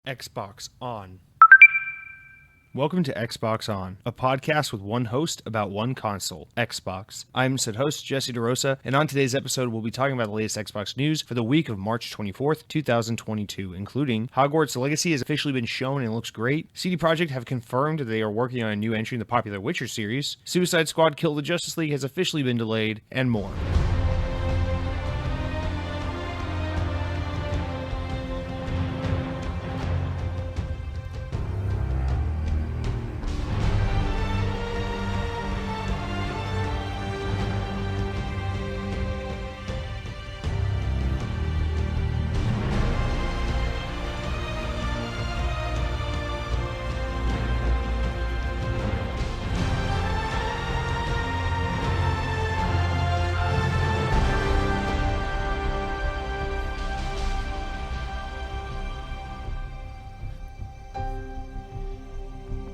Xbox On. Welcome to Xbox On, a podcast with one host about one console, Xbox. I'm said host, Jesse DeRosa, and on today's episode, we'll be talking about the latest Xbox news for the week of March 24th, 2022, including Hogwarts Legacy has officially been shown and looks great, CD Projekt have confirmed that they are working on a new entry in the popular Witcher series, Suicide Squad Kill the Justice League has officially been delayed, and more.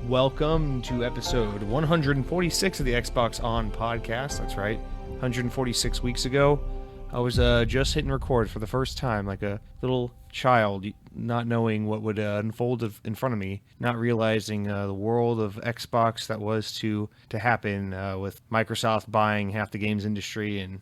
Welcome to episode 146 of the Xbox On podcast. That's right, 146 weeks ago, I was just hitting record for the first time, like a little child, not knowing what would unfold in front of me, not realizing the world of Xbox that was to happen with Microsoft buying half the games industry and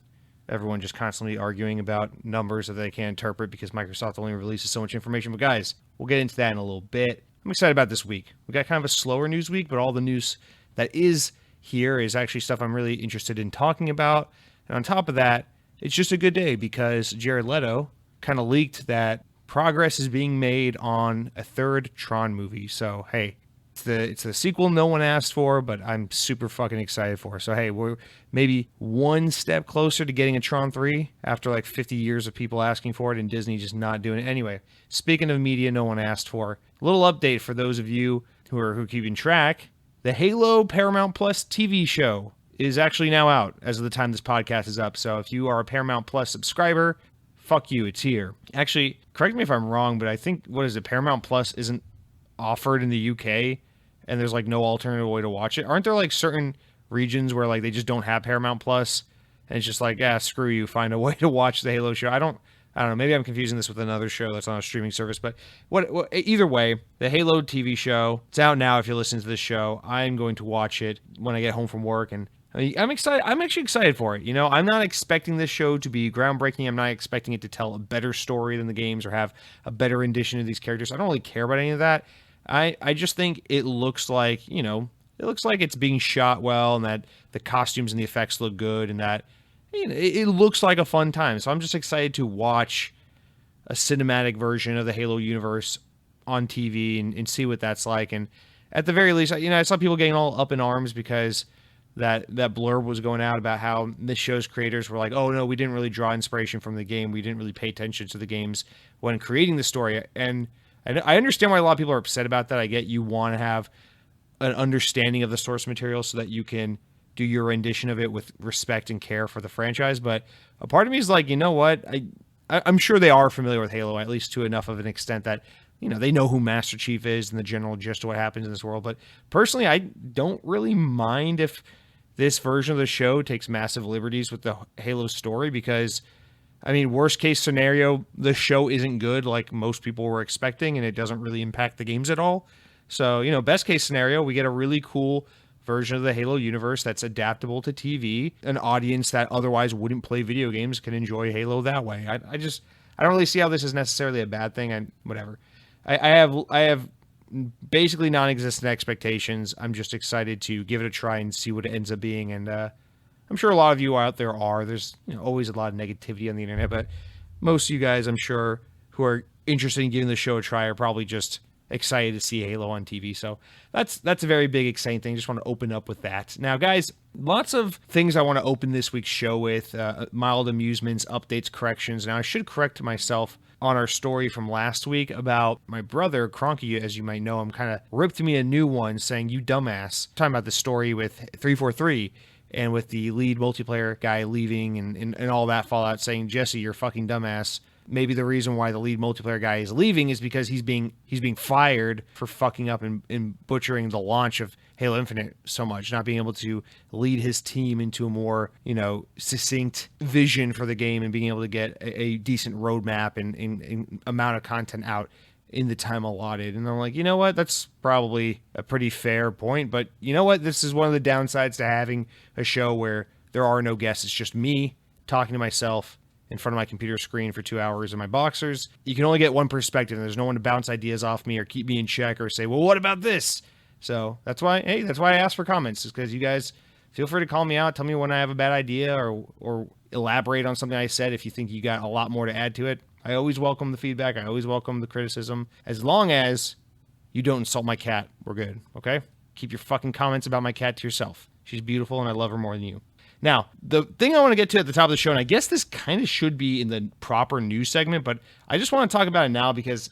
everyone just constantly arguing about numbers that they can't interpret because Microsoft only releases so much information. But guys, we'll get into that in a little bit. I'm excited about this week. We got kind of a slower news week, but all the news that is here is actually stuff I'm really interested in talking about. And on top of that, it's just a good day because Jared Leto kind of leaked that progress is being made on a third Tron movie. So, hey, it's the sequel no one asked for, but I'm super fucking excited for. So, hey, we're maybe one step closer to getting a Tron 3 after like 50 years of people asking for it and Disney just not doing it. Anyway, speaking of media no one asked for, a little update for those of you who are keeping track. The Halo Paramount Plus TV show is actually now out as of the time this podcast is up. So if you are a Paramount Plus subscriber, fuck you, it's here. Actually, correct me if I'm wrong, but I think, Paramount Plus isn't offered in the UK and there's like no alternative way to watch it. Aren't there like certain regions where like they just don't have Paramount Plus and it's just like, screw you, find a way to watch the Halo show? I don't know, maybe I'm confusing this with another show that's on a streaming service, but either way, the Halo TV show, it's out now if you're listening to this show. I'm going to watch it when I get home from work, and I'm excited. I'm actually excited for it. You know, I'm not expecting this show to be groundbreaking. I'm not expecting it to tell a better story than the games or have a better rendition of these characters. I don't really care about any of that. I just think it looks like, it's being shot well and that the costumes and the effects look good and that it looks like a fun time. So I'm just excited to watch a cinematic version of the Halo universe on TV and see what that's like. And at the very least, I saw people getting all up in arms because that blurb was going out about how this show's creators were like, oh no, we didn't really draw inspiration from the game. We didn't really pay attention to the games when creating the story. And I understand why a lot of people are upset about that. I get you want to have an understanding of the source material so that you can do your rendition of it with respect and care for the franchise. But a part of me is like, you know what? I'm sure they are familiar with Halo, at least to enough of an extent that, they know who Master Chief is and the general gist of what happens in this world. But personally, I don't really mind if this version of the show takes massive liberties with the Halo story because, worst case scenario, the show isn't good like most people were expecting and it doesn't really impact the games at all. So, best case scenario, we get a really cool version of the Halo universe that's adaptable to TV. An audience that otherwise wouldn't play video games can enjoy Halo that way. I don't really see how this is necessarily a bad thing. Whatever. I have basically non-existent expectations. I'm just excited to give it a try and see what it ends up being. And I'm sure a lot of you out there are. There's always a lot of negativity on the internet, but most of you guys, I'm sure, who are interested in giving the show a try are probably just excited to see Halo on TV. So that's a very big, exciting thing. Just want to open up with that. Now, guys, lots of things I want to open this week's show with. Mild amusements, updates, corrections. Now, I should correct myself on our story from last week about my brother, Cronky, as you might know him, kind of ripped me a new one saying, you dumbass. Talking about the story with 343 and with the lead multiplayer guy leaving and all that fallout saying, Jesse, you're fucking dumbass. maybe the reason why the lead multiplayer guy is leaving is because he's being fired for fucking up and butchering the launch of Halo Infinite so much, not being able to lead his team into a more, succinct vision for the game and being able to get a decent roadmap and amount of content out in the time allotted. And I'm like, you know what? That's probably a pretty fair point. But you know what? This is one of the downsides to having a show where there are no guests. It's just me talking to myself in front of my computer screen for 2 hours in my boxers. You can only get one perspective, and there's no one to bounce ideas off me or keep me in check or say, well, what about this? So that's why I ask for comments, is because you guys feel free to call me out, tell me when I have a bad idea, or elaborate on something I said if you think you got a lot more to add to it. I always welcome the feedback. I always welcome the criticism. As long as you don't insult my cat, we're good, okay? Keep your fucking comments about my cat to yourself. She's beautiful, and I love her more than you. Now, the thing I want to get to at the top of the show, and I guess this kind of should be in the proper news segment, but I just want to talk about it now because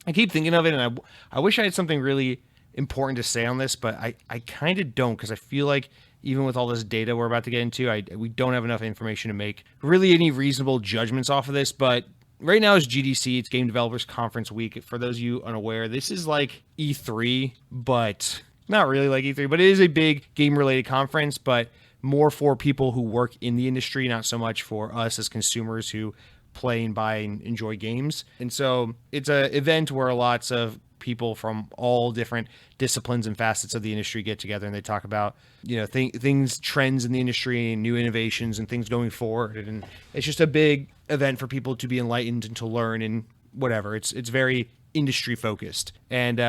I keep thinking of it, and I wish I had something really important to say on this, but I kind of don't, because I feel like even with all this data we're about to get into, we don't have enough information to make really any reasonable judgments off of this. But right now is GDC, it's Game Developers Conference Week. For those of you unaware, this is like E3, but not really like E3, but it is a big game-related conference, but more for people who work in the industry, not so much for us as consumers who play and buy and enjoy games. And so it's an event where lots of people from all different disciplines and facets of the industry get together, and they talk about, you know, things, trends in the industry and new innovations and things going forward. And it's just a big event for people to be enlightened and to learn and whatever. It's very industry focused. And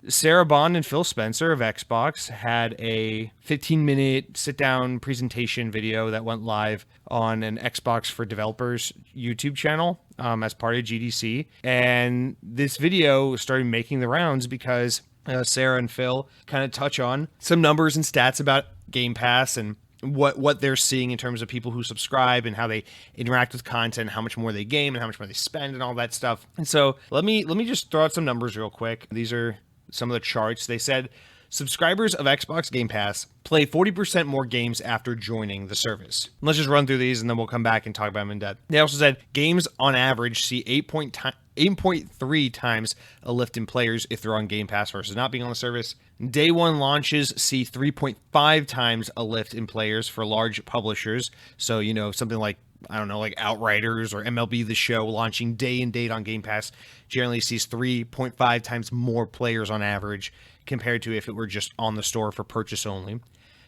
Sarah Bond and Phil Spencer of Xbox had a 15-minute sit-down presentation video that went live on an Xbox for Developers YouTube channel as part of GDC. And this video started making the rounds because Sarah and Phil kind of touch on some numbers and stats about Game Pass and what they're seeing in terms of people who subscribe and how they interact with content, how much more they game and how much more they spend and all that stuff. And so let me just throw out some numbers real quick. These are some of the charts. They said subscribers of Xbox Game Pass play 40% more games after joining the service. Let's just run through these and then we'll come back and talk about them in depth. They also said games on average see 8.3 times a lift in players if they're on Game Pass versus not being on the service. Day one launches see 3.5 times a lift in players for large publishers. So, you know, something like, I don't know, like Outriders or MLB The Show launching day and date on Game Pass generally sees 3.5 times more players on average compared to if it were just on the store for purchase only.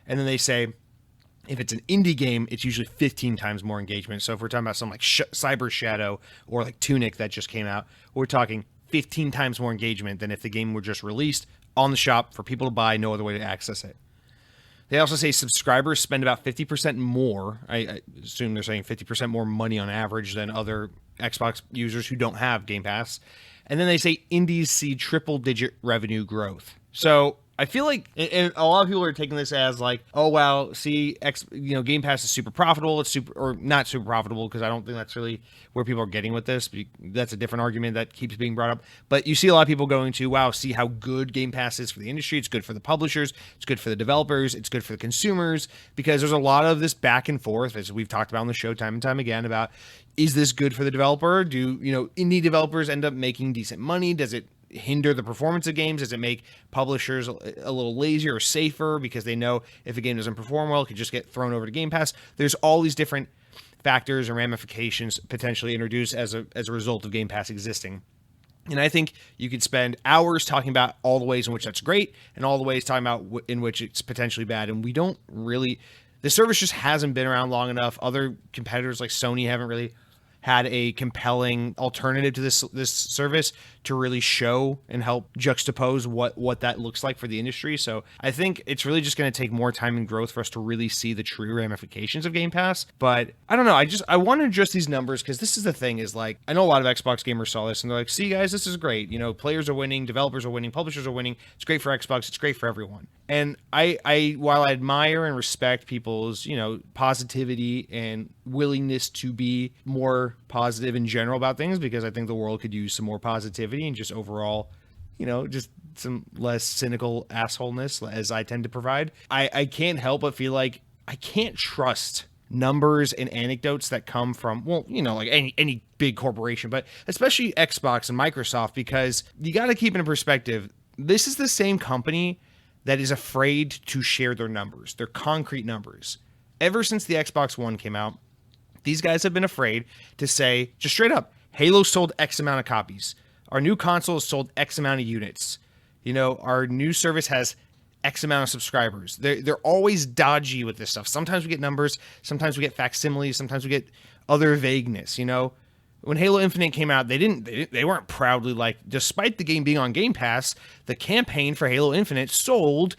And then they say if it's an indie game, it's usually 15 times more engagement. So if we're talking about something like Cyber Shadow or like Tunic that just came out, we're talking 15 times more engagement than if the game were just released on the shop for people to buy, no other way to access it. They also say subscribers spend about 50% more. I assume they're saying 50% more money on average than other Xbox users who don't have Game Pass. And then they say indies see triple-digit revenue growth. So I feel like, and a lot of people are taking this as like, oh wow, see, Game Pass is super profitable. It's super, or not super profitable, because I don't think that's really where people are getting with this. That's a different argument that keeps being brought up. But you see a lot of people going to, wow, see how good Game Pass is for the industry. It's good for the publishers. It's good for the developers. It's good for the consumers, because there's a lot of this back and forth, as we've talked about on the show time and time again, about, is this good for the developer? Do, indie developers end up making decent money? Does it hinder the performance of games? Does it make publishers a little lazier or safer because they know if a game doesn't perform well, it could just get thrown over to Game Pass? There's all these different factors and ramifications potentially introduced as a result of Game Pass existing. And I think you could spend hours talking about all the ways in which that's great and all the ways talking about in which it's potentially bad. And we don't really, the service just hasn't been around long enough. Other competitors like Sony haven't really had a compelling alternative to this service to really show and help juxtapose what that looks like for the industry. So I think it's really just going to take more time and growth for us to really see the true ramifications of Game Pass. But I don't know. I want to adjust these numbers, because this is the thing, is like, I know a lot of Xbox gamers saw this and they're like, see guys, this is great. Players are winning, developers are winning, publishers are winning. It's great for Xbox. It's great for everyone. And I while I admire and respect people's, positivity and willingness to be more positive in general about things, because I think the world could use some more positivity and just overall, just some less cynical assholeness, as I tend to provide. I can't help but feel like I can't trust numbers and anecdotes that come from, like any big corporation, but especially Xbox and Microsoft, because you got to keep it in perspective. This is the same company that is afraid to share their numbers, their concrete numbers. Ever since the Xbox One came out, these guys have been afraid to say, just straight up, Halo sold X amount of copies, our new console has sold X amount of units. Our new service has X amount of subscribers. They're always dodgy with this stuff. Sometimes we get numbers, sometimes we get facsimiles, sometimes we get other vagueness. When Halo Infinite came out, they weren't proudly like, despite the game being on Game Pass, the campaign for Halo Infinite sold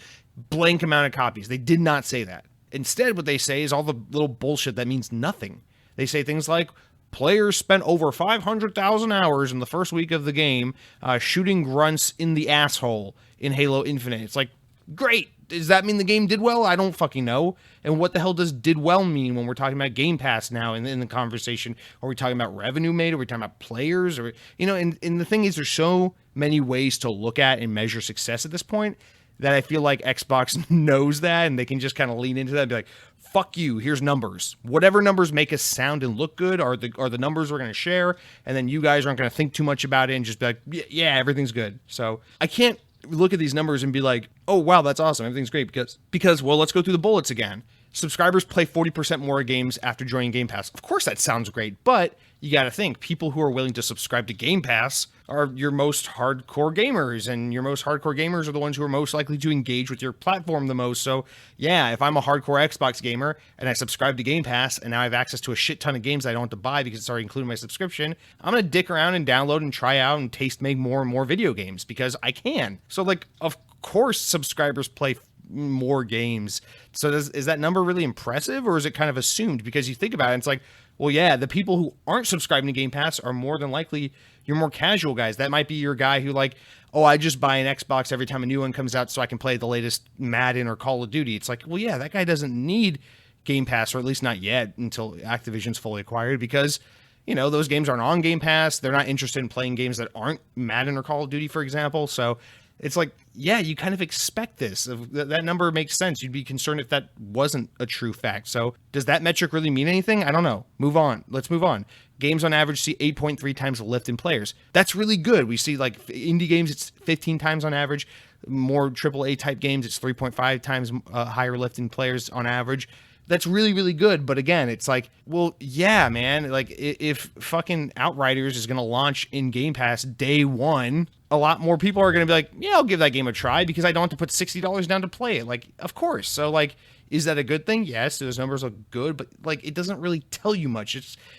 blank amount of copies. They did not say that. Instead, what they say is all the little bullshit that means nothing. They say things like, players spent over 500,000 hours in the first week of the game shooting grunts in the asshole in Halo Infinite. It's like, great. Does that mean the game did well? I don't fucking know. And what the hell does did well mean when we're talking about Game Pass now in the conversation? Are we talking about revenue made? Are we talking about players? Or and the thing is, there's so many ways to look at and measure success at this point that I feel like Xbox knows that, and they can just kind of lean into that and be like, fuck you, here's numbers. Whatever numbers make us sound and look good are the numbers we're going to share, and then you guys aren't going to think too much about it and just be like, yeah, everything's good. So I can't look at these numbers and be like, oh, wow, that's awesome, everything's great, because well, let's go through the bullets again. Subscribers play 40% more games after joining Game Pass. Of course that sounds great, but you got to think, people who are willing to subscribe to Game Pass are your most hardcore gamers, and your most hardcore gamers are the ones who are most likely to engage with your platform the most. So yeah, if I'm a hardcore Xbox gamer and I subscribe to Game Pass and now I have access to a shit ton of games I don't have to buy because it's already included in my subscription, I'm going to dick around and download and try out and make more and more video games because I can. So like, of course subscribers play more games. So is that number really impressive, or is it kind of assumed? Because you think about it, it's like, well, yeah, the people who aren't subscribing to Game Pass are more than likely your more casual guys. That might be your guy who like, oh, I just buy an Xbox every time a new one comes out so I can play the latest Madden or Call of Duty. It's like, well, yeah, that guy doesn't need Game Pass, or at least not yet until Activision's fully acquired, because those games aren't on Game Pass. They're not interested in playing games that aren't Madden or Call of Duty, for example. So it's like, yeah, you kind of expect this. That number makes sense. You'd be concerned if that wasn't a true fact. So does that metric really mean anything? I don't know. Move on. Let's move on. Games on average see 8.3 times the lift in players. That's really good. We see like indie games, it's 15 times on average. More AAA type games, it's 3.5 times higher lift in players on average. That's really, really good. But again, it's like, well, yeah, man, like if fucking Outriders is going to launch in Game Pass day one, a lot more people are going to be like, yeah, I'll give that game a try because I don't have to put $60 down to play it. Like, of course. So like, is that a good thing? Yes, those numbers look good, but like, it doesn't really tell you much.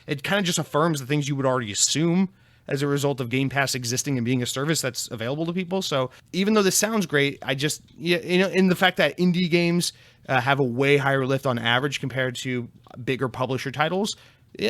It kind of just affirms the things you would already assume as a result of Game Pass existing and being a service that's available to people. So even though this sounds great, I just, in the fact that indie games have a way higher lift on average compared to bigger publisher titles,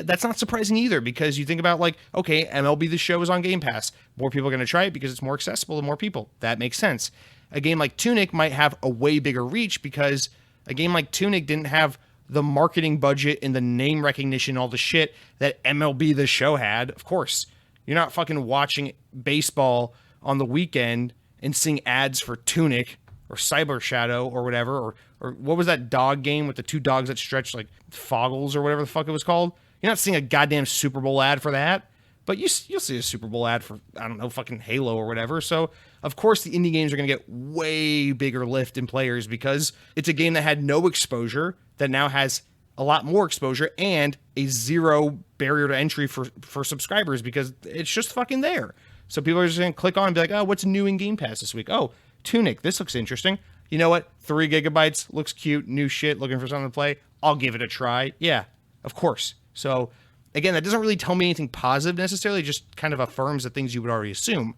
that's not surprising either, because you think about like, okay, MLB The Show is on Game Pass. More people are going to try it because it's more accessible to more people. That makes sense. A game like Tunic might have a way bigger reach because a game like Tunic didn't have the marketing budget and the name recognition, all the shit that MLB The Show had. Of course, you're not fucking watching baseball on the weekend and seeing ads for Tunic or Cyber Shadow or whatever, or what was that dog game with the two dogs that stretched, like Foggles or whatever the fuck it was called? You're not seeing a goddamn Super Bowl ad for that, but you'll see a Super Bowl ad for, I don't know, fucking Halo or whatever. So of course the indie games are going to get way bigger lift in players because it's a game that had no exposure that now has a lot more exposure and a zero barrier to entry for subscribers because it's just fucking there. So people are just going to click on and be like, oh, what's new in Game Pass this week? Oh, Tunic, this looks interesting. You know what? 3 gigabytes, looks cute, new shit, looking for something to play. I'll give it a try. Yeah, of course. So again, that doesn't really tell me anything positive necessarily, it just kind of affirms the things you would already assume.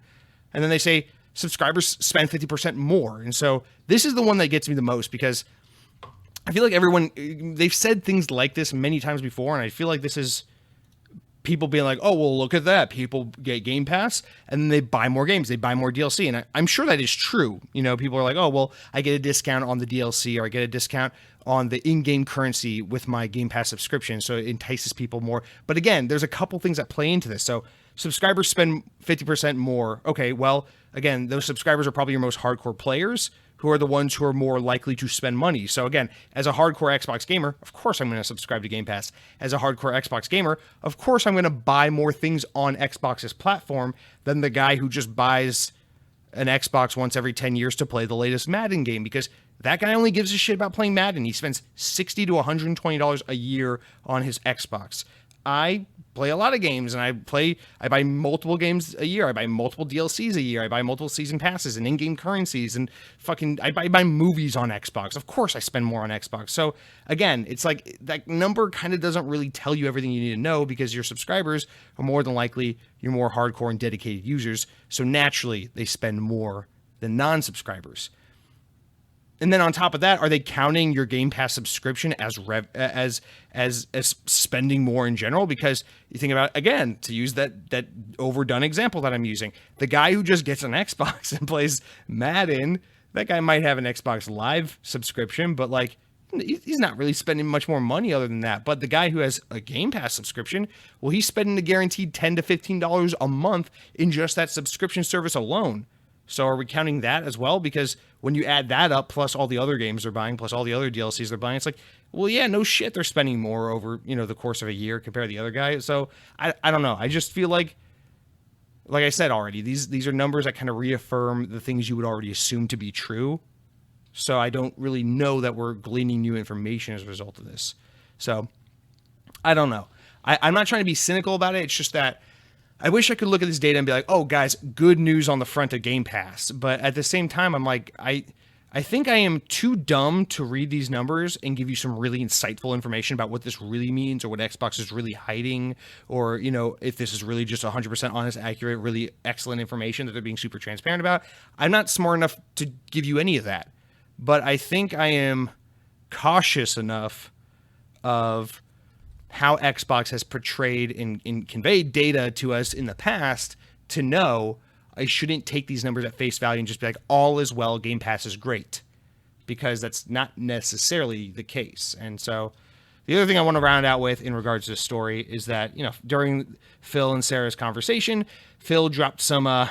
And then they say subscribers spend 50% more. And so this is the one that gets me the most because I feel like they've said things like this many times before, and I feel like this is people being like, oh, well, look at that. People get Game Pass, and then they buy more games. They buy more DLC, and I'm sure that is true. People are like, oh, well, I get a discount on the DLC, or I get a discount on the in-game currency with my Game Pass subscription, so it entices people more. But again, there's a couple things that play into this. So subscribers spend 50% more. Okay, well, again, those subscribers are probably your most hardcore players, who are the ones who are more likely to spend money. So again, as a hardcore Xbox gamer, of course I'm going to subscribe to Game Pass. As a hardcore Xbox gamer, of course I'm going to buy more things on Xbox's platform than the guy who just buys an Xbox once every 10 years to play the latest Madden game, because that guy only gives a shit about playing Madden. He spends $60 to $120 a year on his Xbox. I play a lot of games, and I buy multiple games a year. I buy multiple DLCs a year. I buy multiple season passes and in-game currencies, and I buy movies on Xbox. Of course I spend more on Xbox. So again, it's like that number kind of doesn't really tell you everything you need to know, because your subscribers are more than likely your more hardcore and dedicated users. So naturally they spend more than non-subscribers. And then on top of that, are they counting your Game Pass subscription as spending more in general? Because you think about, again, to use that overdone example that I'm using, the guy who just gets an Xbox and plays Madden, that guy might have an Xbox Live subscription, but like he's not really spending much more money other than that. But the guy who has a Game Pass subscription, well, he's spending a guaranteed $10 to $15 a month in just that subscription service alone. So are we counting that as well? Because when you add that up, plus all the other games they're buying, plus all the other DLCs they're buying, it's like, well, yeah, no shit, they're spending more over, the course of a year compared to the other guy. So I don't know. I just feel like I said already, these are numbers that kind of reaffirm the things you would already assume to be true. So I don't really know that we're gleaning new information as a result of this. So I don't know. I'm not trying to be cynical about it. It's just that I wish I could look at this data and be like, oh, guys, good news on the front of Game Pass. But at the same time, I'm like, I think I am too dumb to read these numbers and give you some really insightful information about what this really means, or what Xbox is really hiding, or, if this is really just 100% honest, accurate, really excellent information that they're being super transparent about. I'm not smart enough to give you any of that. But I think I am cautious enough of how Xbox has portrayed and conveyed data to us in the past to know I shouldn't take these numbers at face value and just be like, all is well, Game Pass is great, because that's not necessarily the case. And so the other thing I want to round out with in regards to this story is that, during Phil and Sarah's conversation, Phil dropped some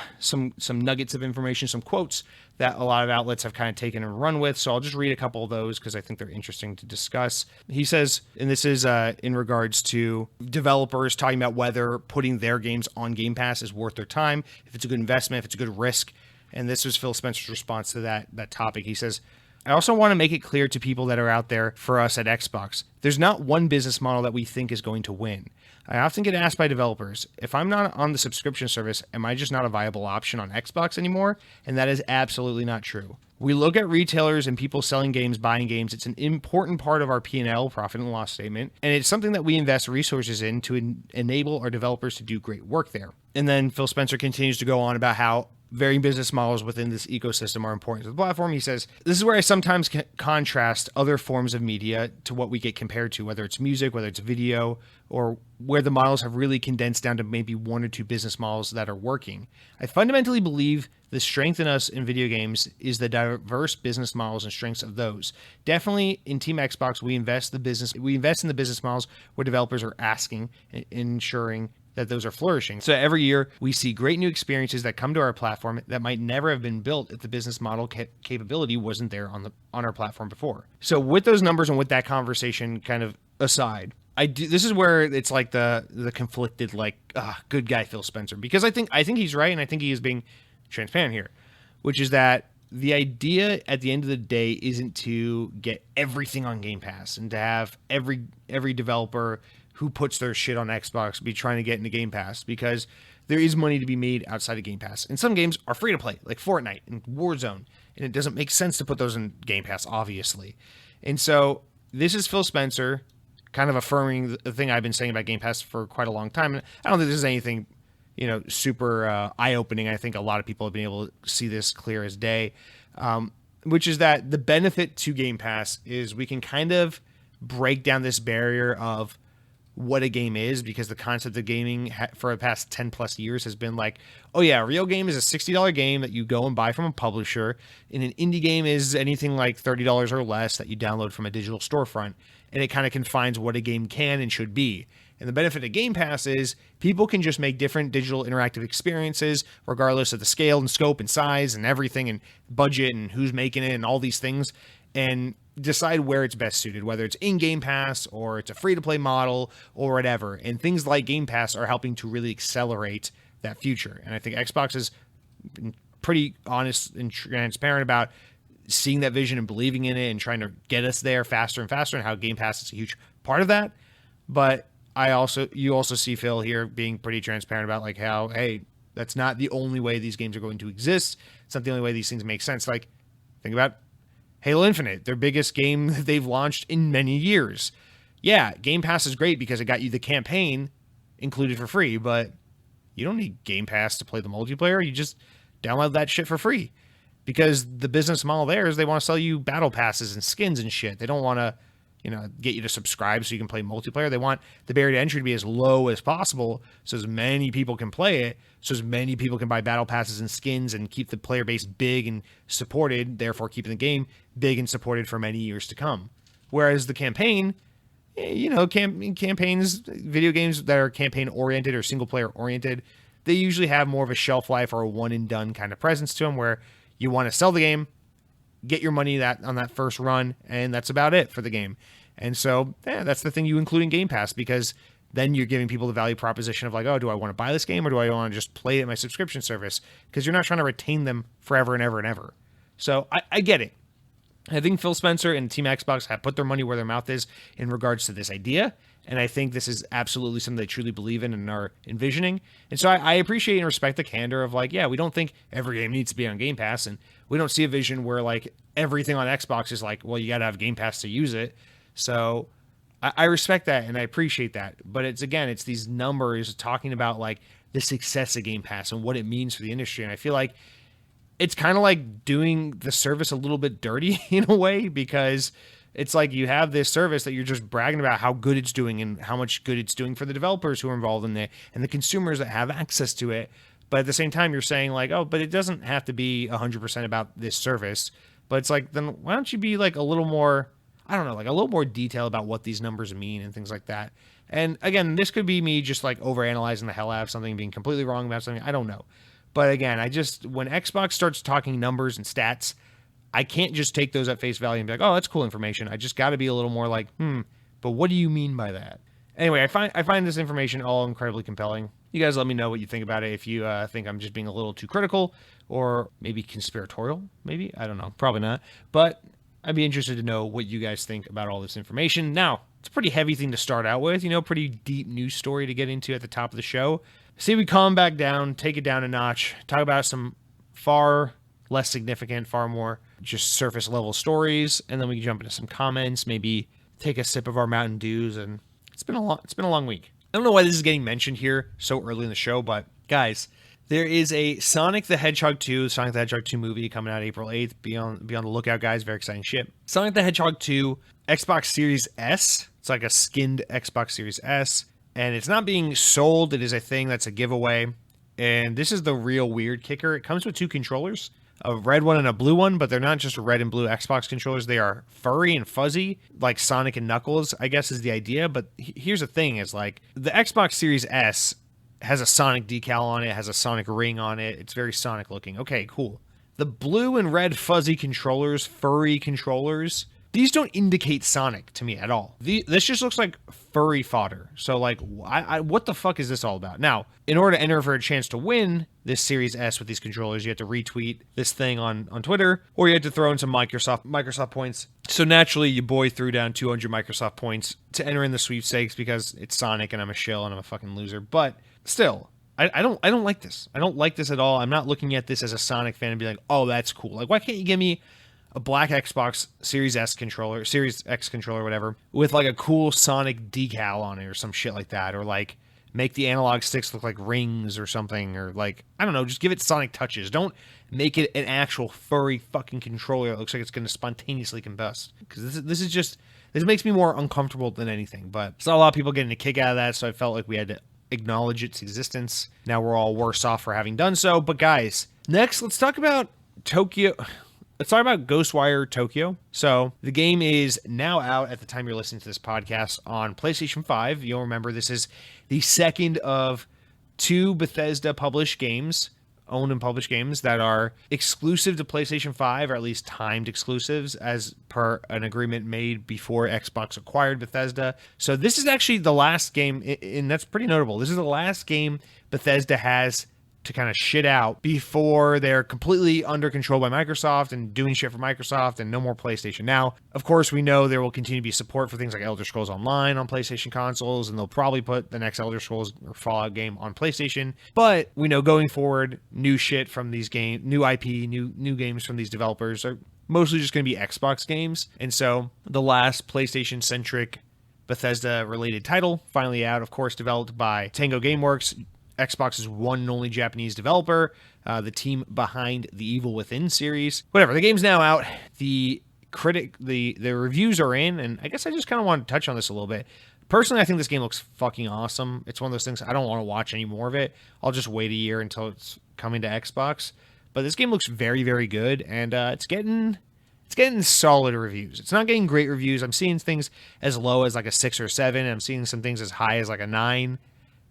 nuggets of information, some quotes that a lot of outlets have kind of taken and run with. So I'll just read a couple of those because I think they're interesting to discuss. He says, and this is in regards to developers talking about whether putting their games on Game Pass is worth their time, if it's a good investment, if it's a good risk. And this was Phil Spencer's response to that topic. He says, I also want to make it clear to people that are out there for us at Xbox, there's not one business model that we think is going to win. I often get asked by developers, if I'm not on the subscription service, am I just not a viable option on Xbox anymore? And that is absolutely not true. We look at retailers and people selling games, buying games. It's an important part of our P&L, profit and loss statement, and it's something that we invest resources in to enable our developers to do great work there. And then Phil Spencer continues to go on about how varying business models within this ecosystem are important to the platform. He says, this is where I sometimes contrast other forms of media to what we get compared to, whether it's music, whether it's video, or where the models have really condensed down to maybe one or two business models that are working. I fundamentally believe the strength in us in video games is the diverse business models and strengths of those. Definitely in Team Xbox, we invest in the business models where developers are asking and ensuring that those are flourishing. So every year we see great new experiences that come to our platform that might never have been built if the business model capability wasn't there on our platform before. So with those numbers and with that conversation kind of aside, this is where it's like the conflicted, good guy Phil Spencer, because I think he's right, and I think he is being transparent here, which is that the idea at the end of the day isn't to get everything on Game Pass and to have every developer who puts their shit on Xbox be trying to get into Game Pass, because there is money to be made outside of Game Pass. And some games are free to play, like Fortnite and Warzone, and it doesn't make sense to put those in Game Pass, obviously. And so this is Phil Spencer kind of affirming the thing I've been saying about Game Pass for quite a long time. And I don't think this is anything, super eye-opening. I think a lot of people have been able to see this clear as day, which is that the benefit to Game Pass is we can kind of break down this barrier of what a game is, because the concept of gaming for the past 10 plus years has been like, oh yeah, a real game is a $60 game that you go and buy from a publisher, and an indie game is anything like $30 or less that you download from a digital storefront, and it kind of confines what a game can and should be. And the benefit of Game Pass is people can just make different digital interactive experiences regardless of the scale and scope and size and everything and budget and who's making it and all these things, and decide where it's best suited, whether it's in Game Pass or it's a free-to-play model or whatever. And things like Game Pass are helping to really accelerate that future. And I think Xbox has been pretty honest and transparent about seeing that vision and believing in it and trying to get us there faster and faster, and how Game Pass is a huge part of that. But you also see Phil here being pretty transparent about like how, hey, that's not the only way these games are going to exist. It's not the only way these things make sense. Like, think about Halo Infinite, their biggest game that they've launched in many years. Yeah, Game Pass is great because it got you the campaign included for free, but you don't need Game Pass to play the multiplayer. You just download that shit for free. Because the business model there is they want to sell you battle passes and skins and shit. They don't want to, get you to subscribe so you can play multiplayer. They want the barrier to entry to be as low as possible so as many people can play it, so as many people can buy battle passes and skins and keep the player base big and supported, therefore keeping the game big and supported for many years to come. Whereas the campaign, campaigns, video games that are campaign-oriented or single-player-oriented, they usually have more of a shelf life or a one-and-done kind of presence to them where you want to sell the game, get your money on that first run, and that's about it for the game. And so, that's the thing you include in Game Pass, because then you're giving people the value proposition of like, oh, do I want to buy this game or do I want to just play it in my subscription service? Because you're not trying to retain them forever and ever and ever. So I get it. I think Phil Spencer and Team Xbox have put their money where their mouth is in regards to this idea. And I think this is absolutely something they truly believe in and are envisioning. And so I appreciate and respect the candor of like, yeah, we don't think every game needs to be on Game Pass. And we don't see a vision where like everything on Xbox is like, well, you got to have Game Pass to use it. So I respect that and I appreciate that. But it's these numbers talking about like the success of Game Pass and what it means for the industry. And I feel like it's kind of like doing the service a little bit dirty in a way, because it's like you have this service that you're just bragging about how good it's doing and how much good it's doing for the developers who are involved in it and the consumers that have access to it. But at the same time, you're saying like, oh, but it doesn't have to be 100% about this service. But it's like, then why don't you be like a little more, I don't know, like a little more detail about what these numbers mean and things like that. And again, this could be me just like overanalyzing the hell out of something, being completely wrong about something. I don't know. But again, when Xbox starts talking numbers and stats, I can't just take those at face value and be like, oh, that's cool information. I just got to be a little more like, but what do you mean by that? Anyway, I find this information all incredibly compelling. You guys let me know what you think about it. If you think I'm just being a little too critical or maybe conspiratorial, maybe. I don't know. Probably not. But I'd be interested to know what you guys think about all this information. Now, it's a pretty heavy thing to start out with, pretty deep news story to get into at the top of the show. See, we calm back down, take it down a notch, talk about some far less significant, far more just surface level stories, and then we can jump into some comments, maybe take a sip of our Mountain Dews, and it's been a long week. I don't know why this is getting mentioned here so early in the show, but guys, there is a Sonic the Hedgehog 2 movie coming out April 8th. Be on the lookout, guys. Very exciting shit. Sonic the Hedgehog 2 Xbox Series S. It's like a skinned Xbox Series S. And it's not being sold. It is a thing that's a giveaway. And this is the real weird kicker. It comes with two controllers, a red one and a blue one, but they're not just red and blue Xbox controllers. They are furry and fuzzy, like Sonic and Knuckles, I guess is the idea. But here's the thing is like the Xbox Series S has a Sonic decal on it, has a Sonic ring on it. It's very Sonic looking. Okay, cool. The blue and red fuzzy controllers, furry controllers, these don't indicate Sonic to me at all. This just looks like furry fodder. So like, what the fuck is this all about? Now, in order to enter for a chance to win this Series S with these controllers, you have to retweet this thing on Twitter, or you have to throw in some Microsoft points. So naturally, your boy threw down 200 Microsoft points to enter in the sweepstakes because it's Sonic and I'm a shill and I'm a fucking loser. But still, I don't like this. I don't like this at all. I'm not looking at this as a Sonic fan and be like, oh, that's cool. Like, why can't you give me a black Xbox Series X controller, whatever, with like a cool Sonic decal on it or some shit like that, or like make the analog sticks look like rings or something, or like, I don't know, just give it Sonic touches. Don't make it an actual furry fucking controller that looks like it's going to spontaneously combust, because this makes me more uncomfortable than anything. But it's not a lot of people getting a kick out of that, so I felt like we had to acknowledge its existence. Now we're all worse off for having done so. But guys, next let's talk about Tokyo. Let's talk about Ghostwire Tokyo. So the game is now out at the time you're listening to this podcast on PlayStation 5. You'll remember this is the second of two Bethesda published games, owned and published games that are exclusive to PlayStation 5, or at least timed exclusives as per an agreement made before Xbox acquired Bethesda. So this is actually the last game, and that's pretty notable. This is the last game Bethesda has to kind of shit out before they're completely under control by Microsoft and doing shit for Microsoft and no more PlayStation. Now, of course, we know there will continue to be support for things like Elder Scrolls Online on PlayStation consoles, and they'll probably put the next Elder Scrolls or Fallout game on PlayStation. But we know going forward, new shit from these games, new IP, new games from these developers are mostly just going to be Xbox games. And so the last PlayStation-centric Bethesda-related title, finally out, of course, developed by Tango Gameworks, Xbox's one and only Japanese developer, the team behind the Evil Within series. Whatever, the game's now out. The reviews are in, and I guess I just kind of want to touch on this a little bit. Personally, I think this game looks fucking awesome. It's one of those things I don't want to watch any more of it. I'll just wait a year until it's coming to Xbox. But this game looks very, very good, and it's getting solid reviews. It's not getting great reviews. I'm seeing things as low as like a 6 or 7. And I'm seeing some things as high as like a 9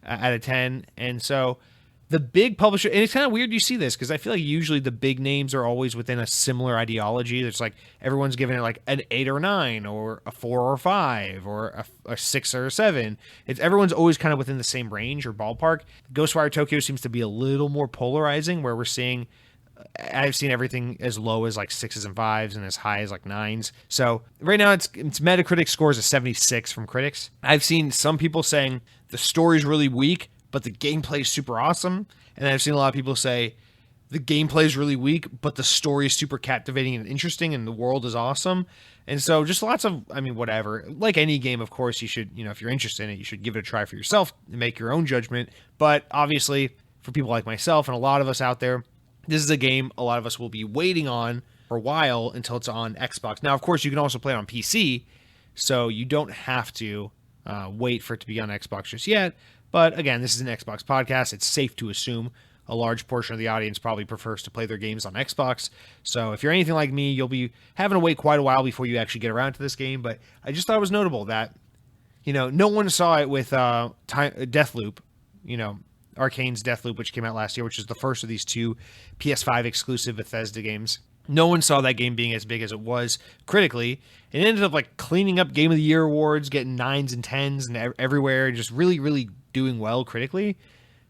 out of 10. And so the big publisher, and it's kind of weird you see this because I feel like usually the big names are always within a similar ideology. There's like everyone's giving it like an 8 or 9 or a 4 or 5 or a 6 or a 7. Everyone's always kind of within the same range or ballpark. Ghostwire Tokyo seems to be a little more polarizing, where I've seen everything as low as like 6s and 5s and as high as like 9s. So right now it's Metacritic scores a 76 from critics. I've seen some people saying the story's really weak, but the gameplay is super awesome. And I've seen a lot of people say the gameplay is really weak, but the story is super captivating and interesting and the world is awesome. And so just lots of, whatever. Like any game, of course, you should, if you're interested in it, you should give it a try for yourself and make your own judgment. But obviously, for people like myself and a lot of us out there, this is a game a lot of us will be waiting on for a while until it's on Xbox. Now, of course, you can also play it on PC, so you don't have to wait for it to be on Xbox just yet. But again, this is an Xbox podcast. It's safe to assume a large portion of the audience probably prefers to play their games on Xbox. So if you're anything like me, you'll be having to wait quite a while before you actually get around to this game. But I just thought it was notable that, no one saw it with Deathloop, Arcane's Deathloop, which came out last year, which is the first of these 2 PS5 exclusive Bethesda games. No one saw that game being as big as it was critically. It ended up like cleaning up Game of the Year awards, getting 9s and 10s and everywhere, just really, really doing well critically.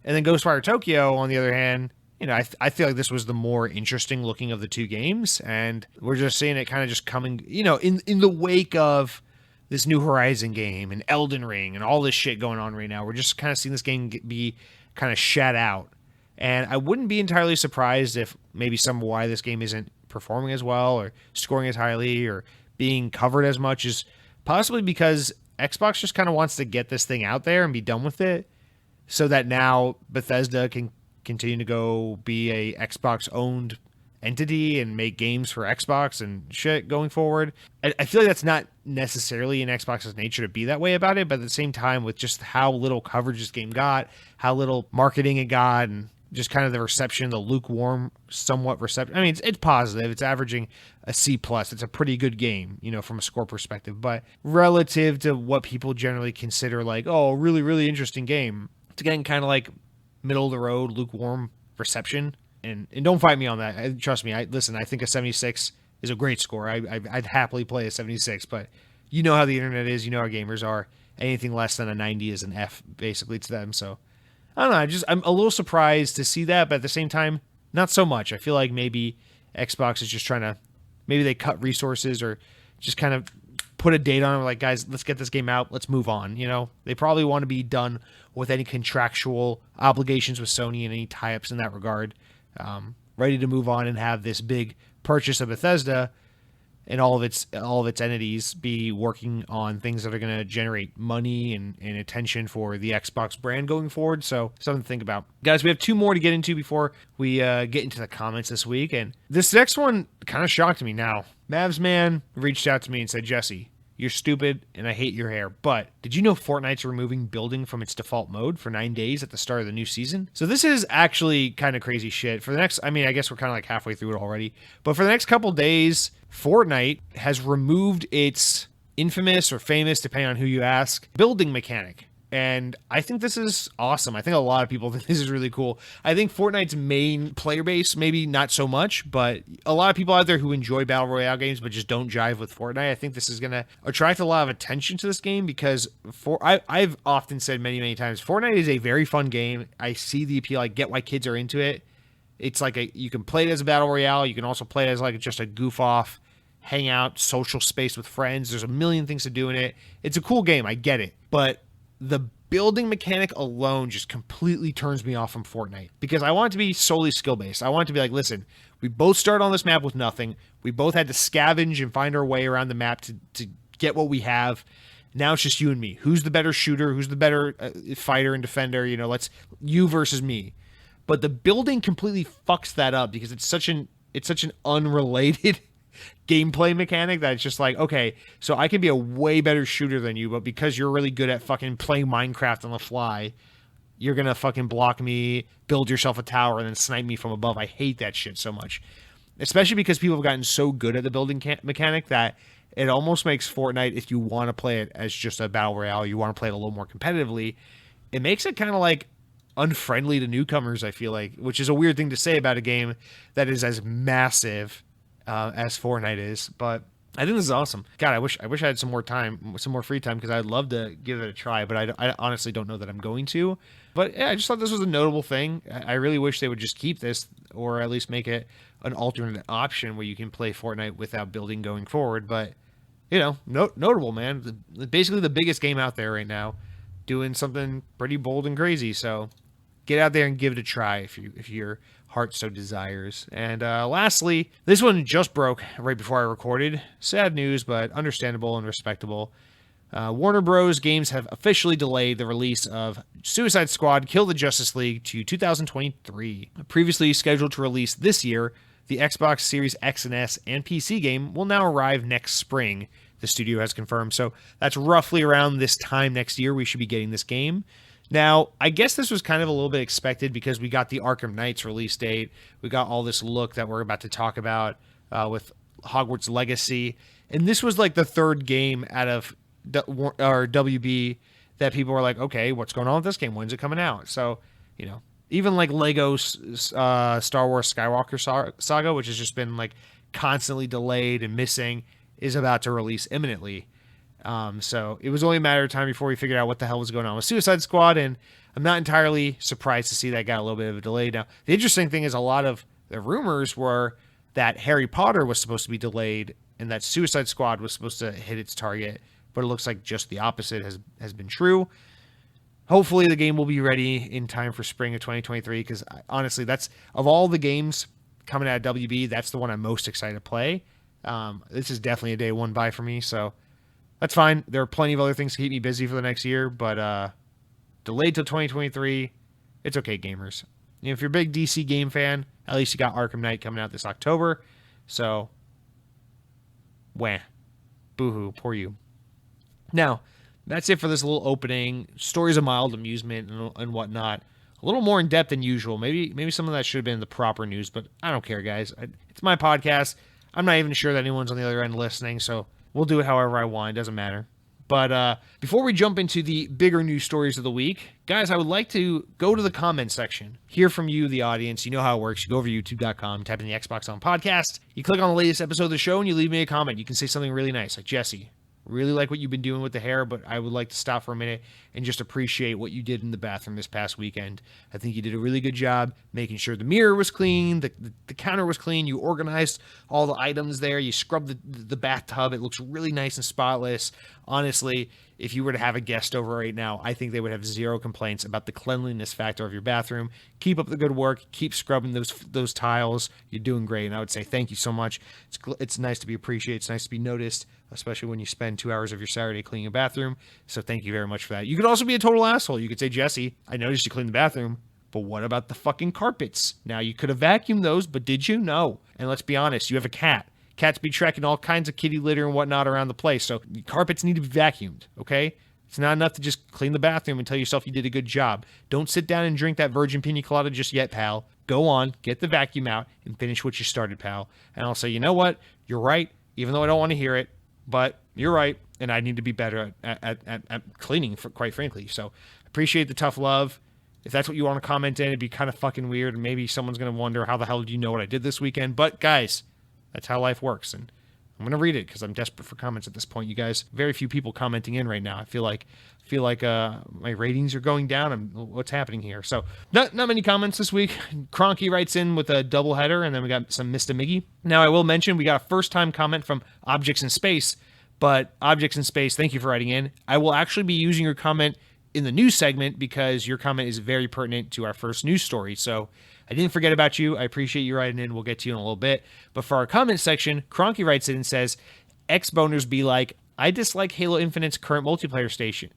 And then Ghostwire Tokyo, on the other hand, I feel like this was the more interesting looking of the 2 games. And we're just seeing it kind of just coming, in the wake of this New Horizon game and Elden Ring and all this shit going on right now. We're just kind of seeing this game be kind of shat out. And I wouldn't be entirely surprised if maybe some of why this game isn't performing as well or scoring as highly or being covered as much is possibly because Xbox just kind of wants to get this thing out there and be done with it so that now Bethesda can continue to go be a Xbox owned entity and make games for Xbox and shit going forward. I feel like that's not necessarily in Xbox's nature to be that way about it, but at the same time, with just how little coverage this game got, how little marketing it got, and just kind of the reception, the lukewarm, somewhat reception. It's positive. It's averaging a C+. It's a pretty good game, from a score perspective, but relative to what people generally consider like, oh, really, really interesting game, it's getting kind of like middle of the road, lukewarm reception. And don't fight me on that. Trust me. I think a 76 is a great score. I'd happily play a 76, but you know how the internet is. You know how gamers are. Anything less than a 90 is an F, basically, to them. So, I don't know. I'm a little surprised to see that, but at the same time, not so much. I feel like maybe Xbox is just trying to, maybe they cut resources or just kind of put a date on it. Like, guys, let's get this game out. Let's move on. They probably want to be done with any contractual obligations with Sony and any tie-ups in that regard. Ready to move on and have this big purchase of Bethesda and all of its entities be working on things that are going to generate money and attention for the Xbox brand going forward. So something to think about. Guys, we have 2 more to get into before we get into the comments this week. And this next one kind of shocked me. Now, Mavs Man reached out to me and said, Jesse, you're stupid and I hate your hair, but did you know Fortnite's removing building from its default mode for 9 days at the start of the new season? So this is actually kind of crazy shit. For the next, I guess we're kind of like halfway through it already, but for the next couple days, Fortnite has removed its infamous or famous, depending on who you ask, building mechanic. And I think this is awesome. I think a lot of people think this is really cool. I think Fortnite's main player base, maybe not so much, but a lot of people out there who enjoy Battle Royale games but just don't jive with Fortnite, I think this is going to attract a lot of attention to this game because I've often said many, many times, Fortnite is a very fun game. I see the appeal. I get why kids are into it. It's like you can play it as a Battle Royale. You can also play it as like just a goof off, hang out, social space with friends. There's a million things to do in it. It's a cool game. I get it. But the building mechanic alone just completely turns me off from Fortnite because I want it to be solely skill based. I want it to be like, listen, we both started on this map with nothing. We both had to scavenge and find our way around the map to get what we have. Now it's just you and me. Who's the better shooter? Who's the better fighter and defender? Let's you versus me. But the building completely fucks that up because it's such an unrelated gameplay mechanic that it's just like, okay, so I can be a way better shooter than you, but because you're really good at fucking playing Minecraft on the fly, you're gonna fucking block me, build yourself a tower, and then snipe me from above. I hate that shit so much. Especially because people have gotten so good at the building mechanic that it almost makes Fortnite, if you want to play it as just a battle royale, you want to play it a little more competitively, it makes it kind of like unfriendly to newcomers, I feel like, which is a weird thing to say about a game that is as massive as Fortnite is, but I think this is awesome. God, I wish I had some more time, some more free time, because I'd love to give it a try, but I honestly don't know that I'm going to. But yeah, I just thought this was a notable thing. I really wish they would just keep this, or at least make it an alternate option where you can play Fortnite without building going forward. But notable, man. Basically the biggest game out there right now, doing something pretty bold and crazy. So get out there and give it a try if your heart so desires. And lastly, this one just broke right before I recorded. Sad news, but understandable and respectable. Warner Bros. Games have officially delayed the release of Suicide Squad Kill the Justice League to 2023. Previously scheduled to release this year, the Xbox Series X and S and PC game will now arrive next spring, the studio has confirmed. So that's roughly around this time next year we should be getting this game. Now, I guess this was kind of a little bit expected because we got the Arkham Knight's release date. We got all this look that we're about to talk about with Hogwarts Legacy. And this was like the third game out of WB that people were like, okay, what's going on with this game? When's it coming out? So, even like Lego Star Wars Skywalker Saga, which has just been like constantly delayed and missing, is about to release imminently. So it was only a matter of time before we figured out what the hell was going on with Suicide Squad, and I'm not entirely surprised to see that got a little bit of a delay. Now, the interesting thing is a lot of the rumors were that Harry Potter was supposed to be delayed and that Suicide Squad was supposed to hit its target, but it looks like just the opposite has been true. Hopefully the game will be ready in time for spring of 2023, because honestly, that's, of all the games coming out of WB, that's the one I'm most excited to play. This is definitely a day one buy for me, so that's fine. There are plenty of other things to keep me busy for the next year, but delayed till 2023, it's okay, gamers. If you're a big DC game fan, at least you got Arkham Knight coming out this October. So, wah. Boo-hoo, poor you. Now, that's it for this little opening. Stories of mild amusement and whatnot. A little more in depth than usual. Maybe some of that should have been in the proper news, but I don't care, guys. It's my podcast. I'm not even sure that anyone's on the other end listening, so we'll do it however I want. It doesn't matter. But before we jump into the bigger news stories of the week, guys, I would like to go to the comment section, hear from you, the audience. You know how it works. You go over to youtube.com, type in the Xbox On Podcast. You click on the latest episode of the show, and you leave me a comment. You can say something really nice, like, Jesse, really like what you've been doing with the hair, but I would like to stop for a minute and just appreciate what you did in the bathroom this past weekend. I think you did a really good job making sure the mirror was clean, the counter was clean, you organized all the items there, you scrubbed the bathtub. It looks really nice and spotless. Honestly, if you were to have a guest over right now, I think they would have zero complaints about the cleanliness factor of your bathroom. Keep up the good work. Keep scrubbing those tiles. You're doing great, and I would say thank you so much. It's nice to be appreciated. It's nice to be noticed, especially when you spend 2 hours of your Saturday cleaning a bathroom. So thank you very much for that. You could also be a total asshole. You could say, Jesse, I noticed you cleaned the bathroom, but what about the fucking carpets? Now, you could have vacuumed those, but did you? No. And let's be honest, you have a cat. Cats be trekking all kinds of kitty litter and whatnot around the place, so carpets need to be vacuumed, okay? It's not enough to just clean the bathroom and tell yourself you did a good job. Don't sit down and drink that virgin pina colada just yet, pal. Go on, get the vacuum out, and finish what you started, pal. And I'll say, you know what? You're right. Even though I don't want to hear it, but you're right, and I need to be better at cleaning, quite frankly. So appreciate the tough love. If that's what you want to comment in, it'd be kind of fucking weird, and maybe someone's going to wonder, how the hell do you know what I did this weekend? But guys, that's how life works, and I'm going to read it because I'm desperate for comments at this point. You guys, very few people commenting in right now. I feel like my ratings are going down. What's happening here? So not many comments this week. Cronky writes in with a doubleheader, and then we got some Mr. Miggy. Now, I will mention we got a first-time comment from Objects in Space, but Objects in Space, thank you for writing in. I will actually be using your comment in the news segment because your comment is very pertinent to our first news story. So I didn't forget about you. I appreciate you writing in. We'll get to you in a little bit. But for our comment section, Cronky writes in and says, X-boners be like, I dislike Halo Infinite's current multiplayer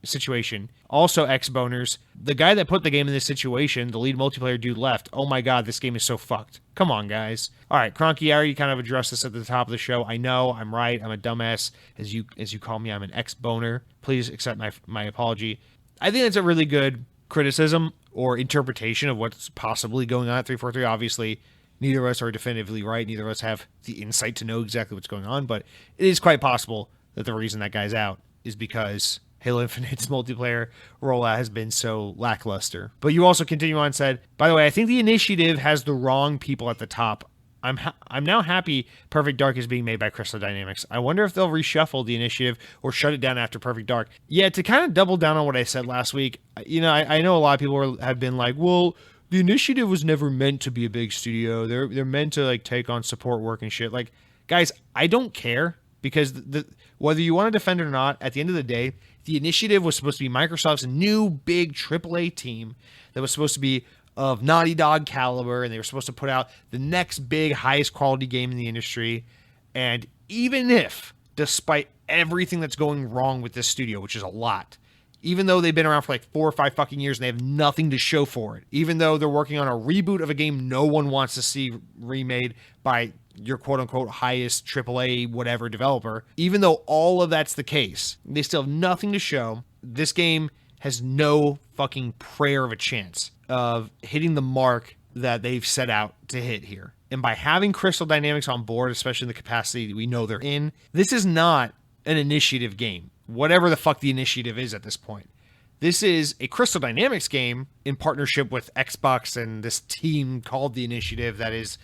situation. Also, X-boners, the guy that put the game in this situation, the lead multiplayer dude, left. Oh my god, this game is so fucked. Come on, guys. All right, Cronky, I already kind of addressed this at the top of the show. I know, I'm right. I'm a dumbass. As you call me, I'm an X-boner. Please accept my apology. I think that's a really good criticism or interpretation of what's possibly going on at 343. Obviously, neither of us are definitively right. Neither of us have the insight to know exactly what's going on, but it is quite possible that the reason that guy's out is because Halo Infinite's multiplayer rollout has been so lackluster. But you also continue on and said, by the way, I think the initiative has the wrong people at the top. I'm now happy Perfect Dark is being made by Crystal Dynamics. I wonder if they'll reshuffle the initiative or shut it down after Perfect Dark. Yeah, to kind of double down on what I said last week, I know a lot of people have been like, well, the initiative was never meant to be a big studio. They're meant to like take on support work and shit. Like, guys, I don't care because whether you want to defend it or not, at the end of the day, the initiative was supposed to be Microsoft's new big AAA team that was supposed to be of Naughty Dog caliber, and they were supposed to put out the next big, highest quality game in the industry. And even if, despite everything that's going wrong with this studio, which is a lot, even though they've been around for like 4 or 5 fucking years and they have nothing to show for it, even though they're working on a reboot of a game no one wants to see remade by your quote-unquote highest AAA whatever developer, even though all of that's the case, they still have nothing to show. This game has no fucking prayer of a chance of hitting the mark that they've set out to hit here. And by having Crystal Dynamics on board, especially in the capacity we know they're in, this is not an initiative game, whatever the fuck the initiative is at this point. This is a Crystal Dynamics game in partnership with Xbox and this team called the Initiative that is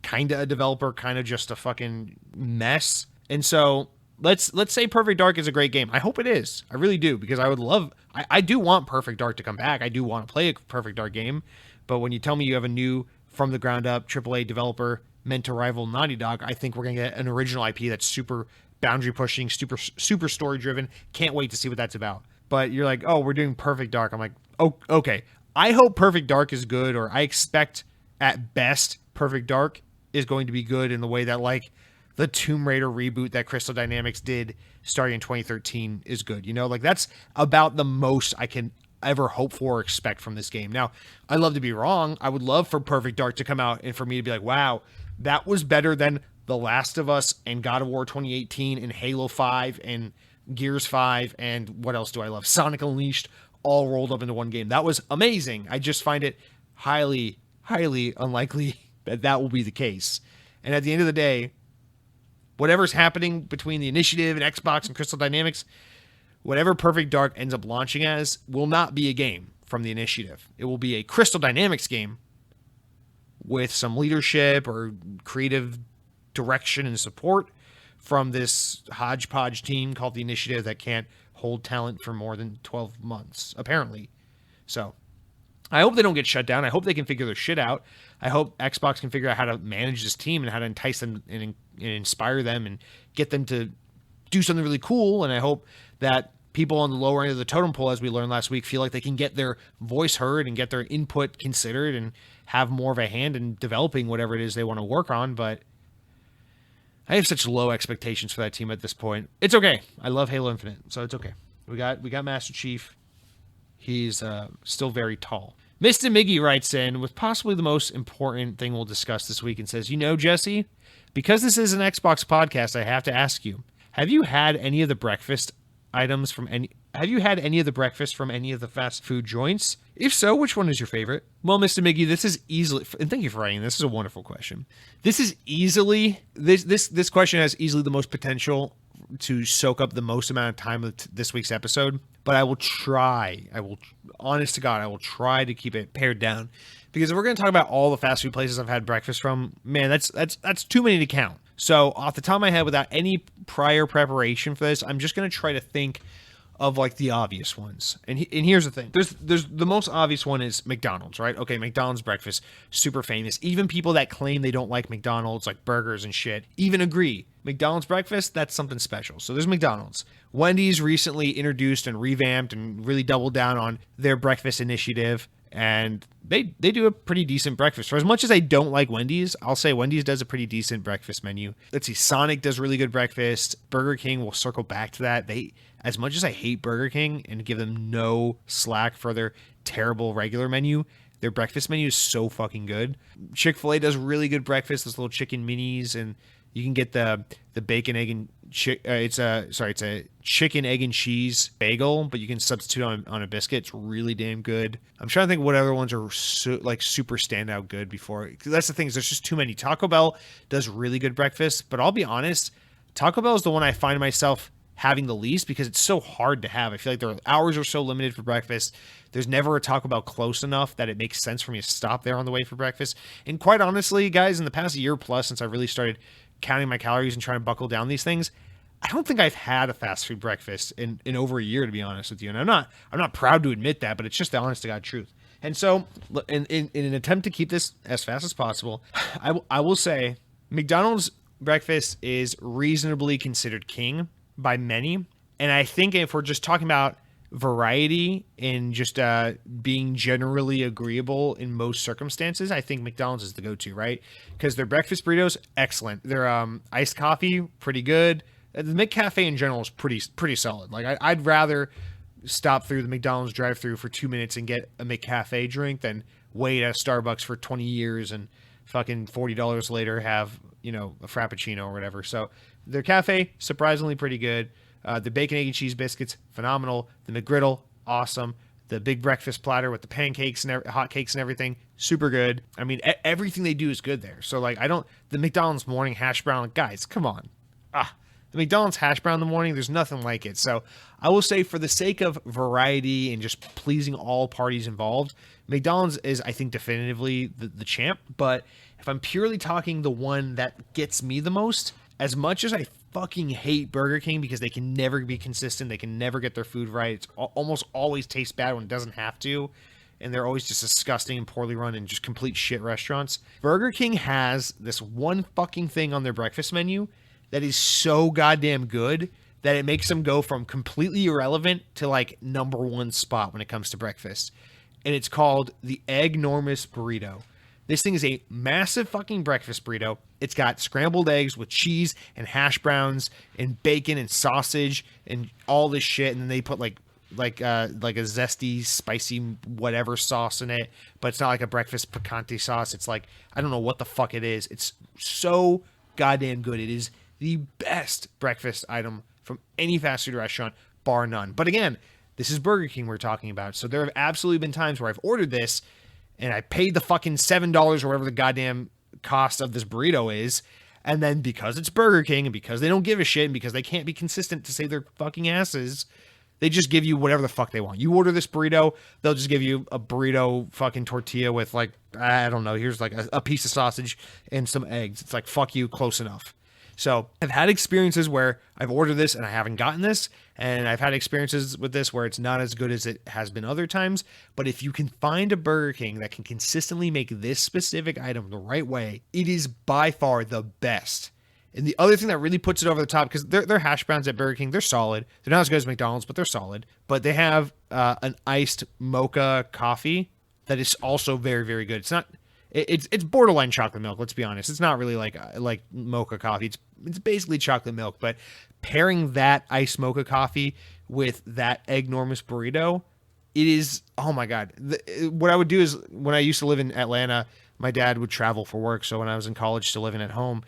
kind of a developer, kind of just a fucking mess. And so let's say Perfect Dark is a great game. I hope it is. I really do, because I do want Perfect Dark to come back. I do want to play a Perfect Dark game. But when you tell me you have a new, from the ground up, AAA developer meant to rival Naughty Dog, I think we're going to get an original IP that's super boundary pushing, super story driven. Can't wait to see what that's about. But you're like, oh, we're doing Perfect Dark. I'm like, oh, okay. I hope Perfect Dark is good, or I expect at best Perfect Dark is going to be good in the way that like the Tomb Raider reboot that Crystal Dynamics did starting in 2013 is good. Like that's about the most I can ever hope for or expect from this game. Now, I'd love to be wrong. I would love for Perfect Dark to come out and for me to be like, wow, that was better than The Last of Us and God of War 2018 and Halo 5 and Gears 5 and what else do I love? Sonic Unleashed, all rolled up into one game. That was amazing. I just find it highly, highly unlikely that will be the case. And at the end of the day, whatever's happening between the Initiative and Xbox and Crystal Dynamics, whatever Perfect Dark ends up launching as will not be a game from the Initiative. It will be a Crystal Dynamics game with some leadership or creative direction and support from this hodgepodge team called the Initiative that can't hold talent for more than 12 months, apparently. So I hope they don't get shut down. I hope they can figure their shit out. I hope Xbox can figure out how to manage this team and how to entice them and inspire them and get them to do something really cool. And I hope that people on the lower end of the totem pole, as we learned last week, feel like they can get their voice heard and get their input considered and have more of a hand in developing whatever it is they want to work on. But I have such low expectations for that team at this point. It's okay. I love Halo Infinite, so it's okay. We got Master Chief. He's still very tall. Mr. Miggy writes in with possibly the most important thing we'll discuss this week and says, Jesse, because this is an Xbox podcast, I have to ask you, have you had any of the breakfast from any of the fast food joints? If so, which one is your favorite? Well, Mr. Miggy, this is easily, and thank you for writing. This is a wonderful question. This question has easily the most potential to soak up the most amount of time of this week's episode, but I will try. Honest to God, I will try to keep it pared down, because if we're going to talk about all the fast food places I've had breakfast from, man, that's too many to count. So off the top of my head, without any prior preparation for this, I'm just going to try to think of like the obvious ones. And here's the thing. There's the most obvious one is McDonald's, right? Okay, McDonald's breakfast, super famous. Even people that claim they don't like McDonald's, like burgers and shit, even agree. McDonald's breakfast, that's something special. So there's McDonald's. Wendy's recently introduced and revamped and really doubled down on their breakfast initiative. And they do a pretty decent breakfast. For as much as I don't like Wendy's, I'll say Wendy's does a pretty decent breakfast menu. Let's see, Sonic does really good breakfast. Burger King, will circle back to that. As much as I hate Burger King and give them no slack for their terrible regular menu, their breakfast menu is so fucking good. Chick-fil-A does really good breakfast, those little chicken minis, and you can get the bacon, egg, and it's a chicken, egg, and cheese bagel, but you can substitute on a biscuit. It's really damn good. I'm trying to think what other ones are super standout good before. That's the thing, is there's just too many. Taco Bell does really good breakfast, but I'll be honest, Taco Bell is the one I find myself having the least, because it's so hard to have. I feel like their hours are so limited for breakfast. There's never a Taco Bell close enough that it makes sense for me to stop there on the way for breakfast. And quite honestly, guys, in the past year plus, since I really started counting my calories and trying to buckle down these things, I don't think I've had a fast food breakfast in over a year, to be honest with you. And I'm not proud to admit that, but it's just the honest to God truth. And so in an attempt to keep this as fast as possible, I will say McDonald's breakfast is reasonably considered king by many. And I think if we're just talking about variety and just being generally agreeable in most circumstances, I think McDonald's is the go-to, right? Because their breakfast burritos, excellent. Their iced coffee, pretty good. The McCafe in general is pretty solid. Like I'd rather stop through the McDonald's drive-through for 2 minutes and get a McCafe drink than wait at Starbucks for 20 years and fucking $40 later have, a Frappuccino or whatever. So their cafe, surprisingly pretty good. The bacon, egg, and cheese biscuits, phenomenal. The McGriddle, awesome. The big breakfast platter with the pancakes and hot cakes and everything, super good. I mean, everything they do is good there. So like, the McDonald's morning hash brown, guys, come on. The McDonald's hash brown in the morning, there's nothing like it. So I will say, for the sake of variety and just pleasing all parties involved, McDonald's is, I think, definitively the champ. But if I'm purely talking the one that gets me the most, as much as I fucking hate Burger King because they can never be consistent, they can never get their food right, it's almost always tastes bad when it doesn't have to, and they're always just disgusting and poorly run and just complete shit restaurants. Burger King has this one fucking thing on their breakfast menu that is so goddamn good that it makes them go from completely irrelevant to like number one spot when it comes to breakfast. And it's called the Eggnormous Burrito. This thing is a massive fucking breakfast burrito. It's got scrambled eggs with cheese and hash browns and bacon and sausage and all this shit. And then they put like a zesty, spicy, whatever sauce in it. But it's not like a breakfast picante sauce. It's like, I don't know what the fuck it is. It's so goddamn good. It is the best breakfast item from any fast food restaurant, bar none. But again, this is Burger King we're talking about. So there have absolutely been times where I've ordered this and I paid the fucking $7 or whatever the goddamn cost of this burrito is. And then because it's Burger King and because they don't give a shit and because they can't be consistent to save their fucking asses, they just give you whatever the fuck they want. You order this burrito, they'll just give you a burrito fucking tortilla with like, I don't know, here's like a piece of sausage and some eggs. It's like, fuck you, close enough. So I've had experiences where I've ordered this and I haven't gotten this, and I've had experiences with this where it's not as good as it has been other times. But if you can find a Burger King that can consistently make this specific item the right way, it is by far the best. And the other thing that really puts it over the top, because their hash browns at Burger King, they're solid. They're not as good as McDonald's, but they're solid. But they have an iced mocha coffee that is also very, very good. It's not... It's borderline chocolate milk. Let's be honest. It's not really like mocha coffee. It's basically chocolate milk. But pairing that iced mocha coffee with that Eggnormous burrito, it is, oh my god. What I would do is, when I used to live in Atlanta, my dad would travel for work. So when I was in college, still living at home,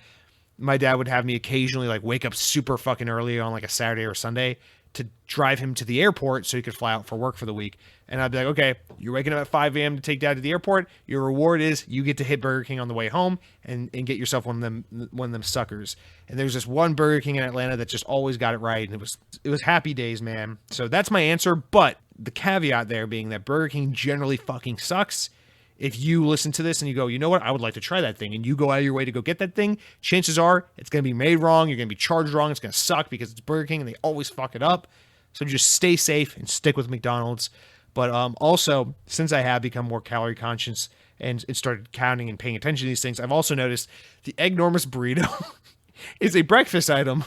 my dad would have me occasionally like wake up super fucking early on like a Saturday or Sunday to drive him to the airport so he could fly out for work for the week. And I'd be like, okay, you're waking up at 5 a.m. to take Dad to the airport. Your reward is you get to hit Burger King on the way home and get yourself one of them suckers. And there's this one Burger King in Atlanta that just always got it right, and it was happy days, man. So that's my answer, but the caveat there being that Burger King generally fucking sucks. If you listen to this and you go, you know what, I would like to try that thing, and you go out of your way to go get that thing, chances are it's going to be made wrong, you're going to be charged wrong, it's going to suck because it's Burger King and they always fuck it up. So just stay safe and stick with McDonald's. But also, since I have become more calorie conscious and started counting and paying attention to these things, I've also noticed the Eggnormous Burrito is a breakfast item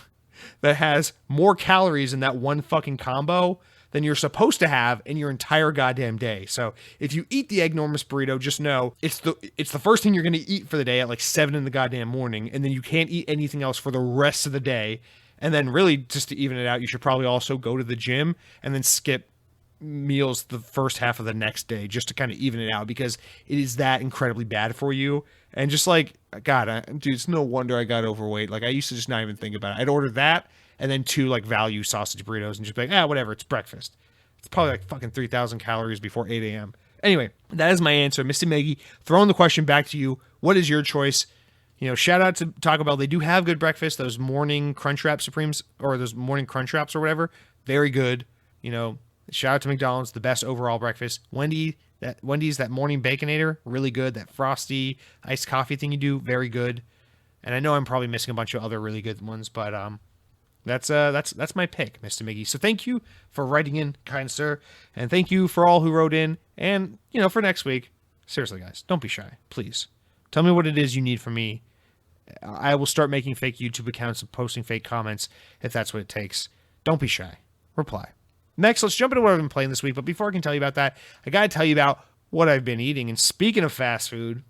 that has more calories in that one fucking combo than you're supposed to have in your entire goddamn day. So if you eat the Eggnormous Burrito, just know it's the first thing you're going to eat for the day at like 7 in the goddamn morning, and then you can't eat anything else for the rest of the day. And then really, just to even it out, you should probably also go to the gym and then skip meals the first half of the next day just to kind of even it out, because it is that incredibly bad for you. And just like, God, dude, it's no wonder I got overweight. Like, I used to just not even think about it. I'd order that and then 2 like value sausage burritos and just be like, whatever, it's breakfast. It's probably like fucking 3,000 calories before 8 a.m. Anyway, that is my answer. Misty Maggie, throwing the question back to you. What is your choice? You know, shout out to Taco Bell. They do have good breakfast. Those morning Crunchwrap Supremes, or those morning Crunchwraps or whatever, very good. You know, shout out to McDonald's, the best overall breakfast. Wendy's, that morning Baconator, really good. That frosty iced coffee thing you do, very good. And I know I'm probably missing a bunch of other really good ones, but that's my pick, Mr. Miggy. So thank you for writing in, kind sir, and thank you for all who wrote in. And you know, for next week, seriously, guys, don't be shy, please. Tell me what it is you need from me. I will start making fake YouTube accounts and posting fake comments if that's what it takes. Don't be shy. Reply. Next, let's jump into what I've been playing this week. But before I can tell you about that, I got to tell you about what I've been eating. And speaking of fast food,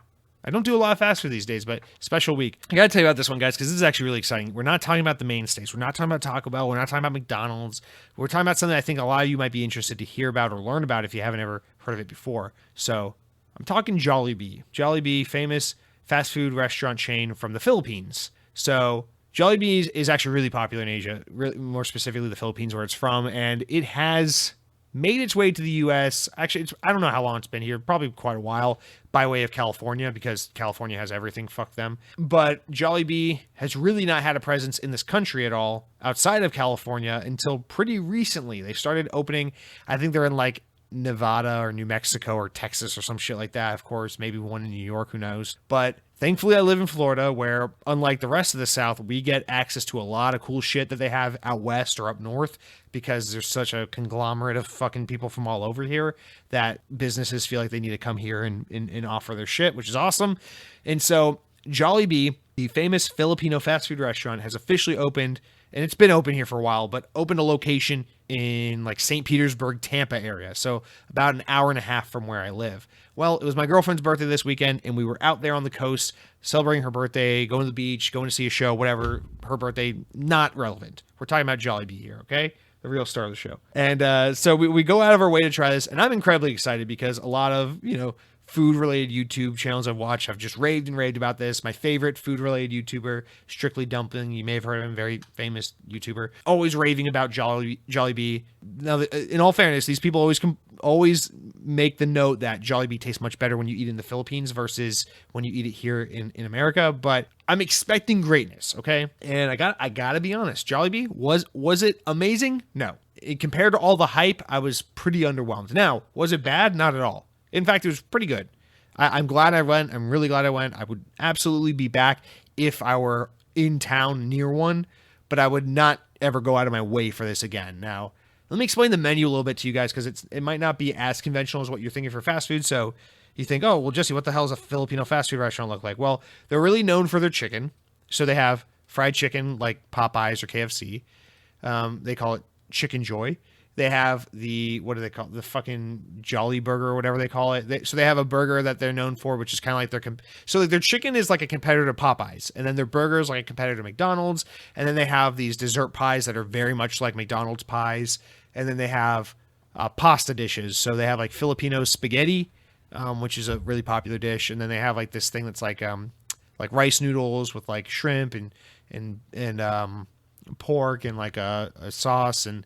I don't do a lot of fast food these days, but special week. I got to tell you about this one, guys, because this is actually really exciting. We're not talking about the mainstays. We're not talking about Taco Bell. We're not talking about McDonald's. We're talking about something I think a lot of you might be interested to hear about or learn about if you haven't ever heard of it before. So I'm talking Jollibee. Jollibee, famous fast food restaurant chain from the Philippines. So Jollibee is actually really popular in Asia, really, more specifically the Philippines where it's from, and it has made its way to the U.S. Actually, I don't know how long it's been here, probably quite a while, by way of California, because California has everything, fuck them. But Jollibee has really not had a presence in this country at all, outside of California, until pretty recently. They started opening, I think they're in like Nevada or New Mexico or Texas or some shit like that, of course, maybe one in New York, who knows. But thankfully I live in Florida, where unlike the rest of the South, we get access to a lot of cool shit that they have out west or up north, because there's such a conglomerate of fucking people from all over here that businesses feel like they need to come here and offer their shit, which is awesome. And so Jollibee, the famous Filipino fast food restaurant, has officially opened, and it's been open here for a while, but opened a location in like St. Petersburg, Tampa area. So about an hour and a half from where I live. Well, it was my girlfriend's birthday this weekend, and we were out there on the coast celebrating her birthday, going to the beach, going to see a show, whatever. Her birthday, not relevant. We're talking about Jollibee here, okay? The real star of the show. And so we go out of our way to try this, and I'm incredibly excited because a lot of, you know, food-related YouTube channels I've watched have just raved and raved about this. My favorite food-related YouTuber, Strictly Dumpling, you may have heard of him, very famous YouTuber, always raving about Jollibee. Now, in all fairness, these people always make the note that Jollibee tastes much better when you eat it in the Philippines versus when you eat it here in America. But I'm expecting greatness, okay? And I gotta be honest, Jollibee, was it amazing? No. Compared to all the hype, I was pretty underwhelmed. Now, was it bad? Not at all. In fact, it was pretty good. I'm glad I went. I'm really glad I went. I would absolutely be back if I were in town near one, but I would not ever go out of my way for this again. Now, let me explain the menu a little bit to you guys, because it might not be as conventional as what you're thinking for fast food. So you think, oh, well, Jesse, what the hell does a Filipino fast food restaurant look like? Well, they're really known for their chicken. So they have fried chicken like Popeyes or KFC. They call it Chicken Joy. They have what do they call it? The fucking Jolly Burger or whatever they call it. So they have a burger that they're known for, which is kind of like so their chicken is like a competitor to Popeyes, and then their burger is like a competitor to McDonald's, and then they have these dessert pies that are very much like McDonald's pies, and then they have pasta dishes. So they have like Filipino spaghetti, which is a really popular dish, and then they have like this thing that's like rice noodles with like shrimp and pork and like a sauce and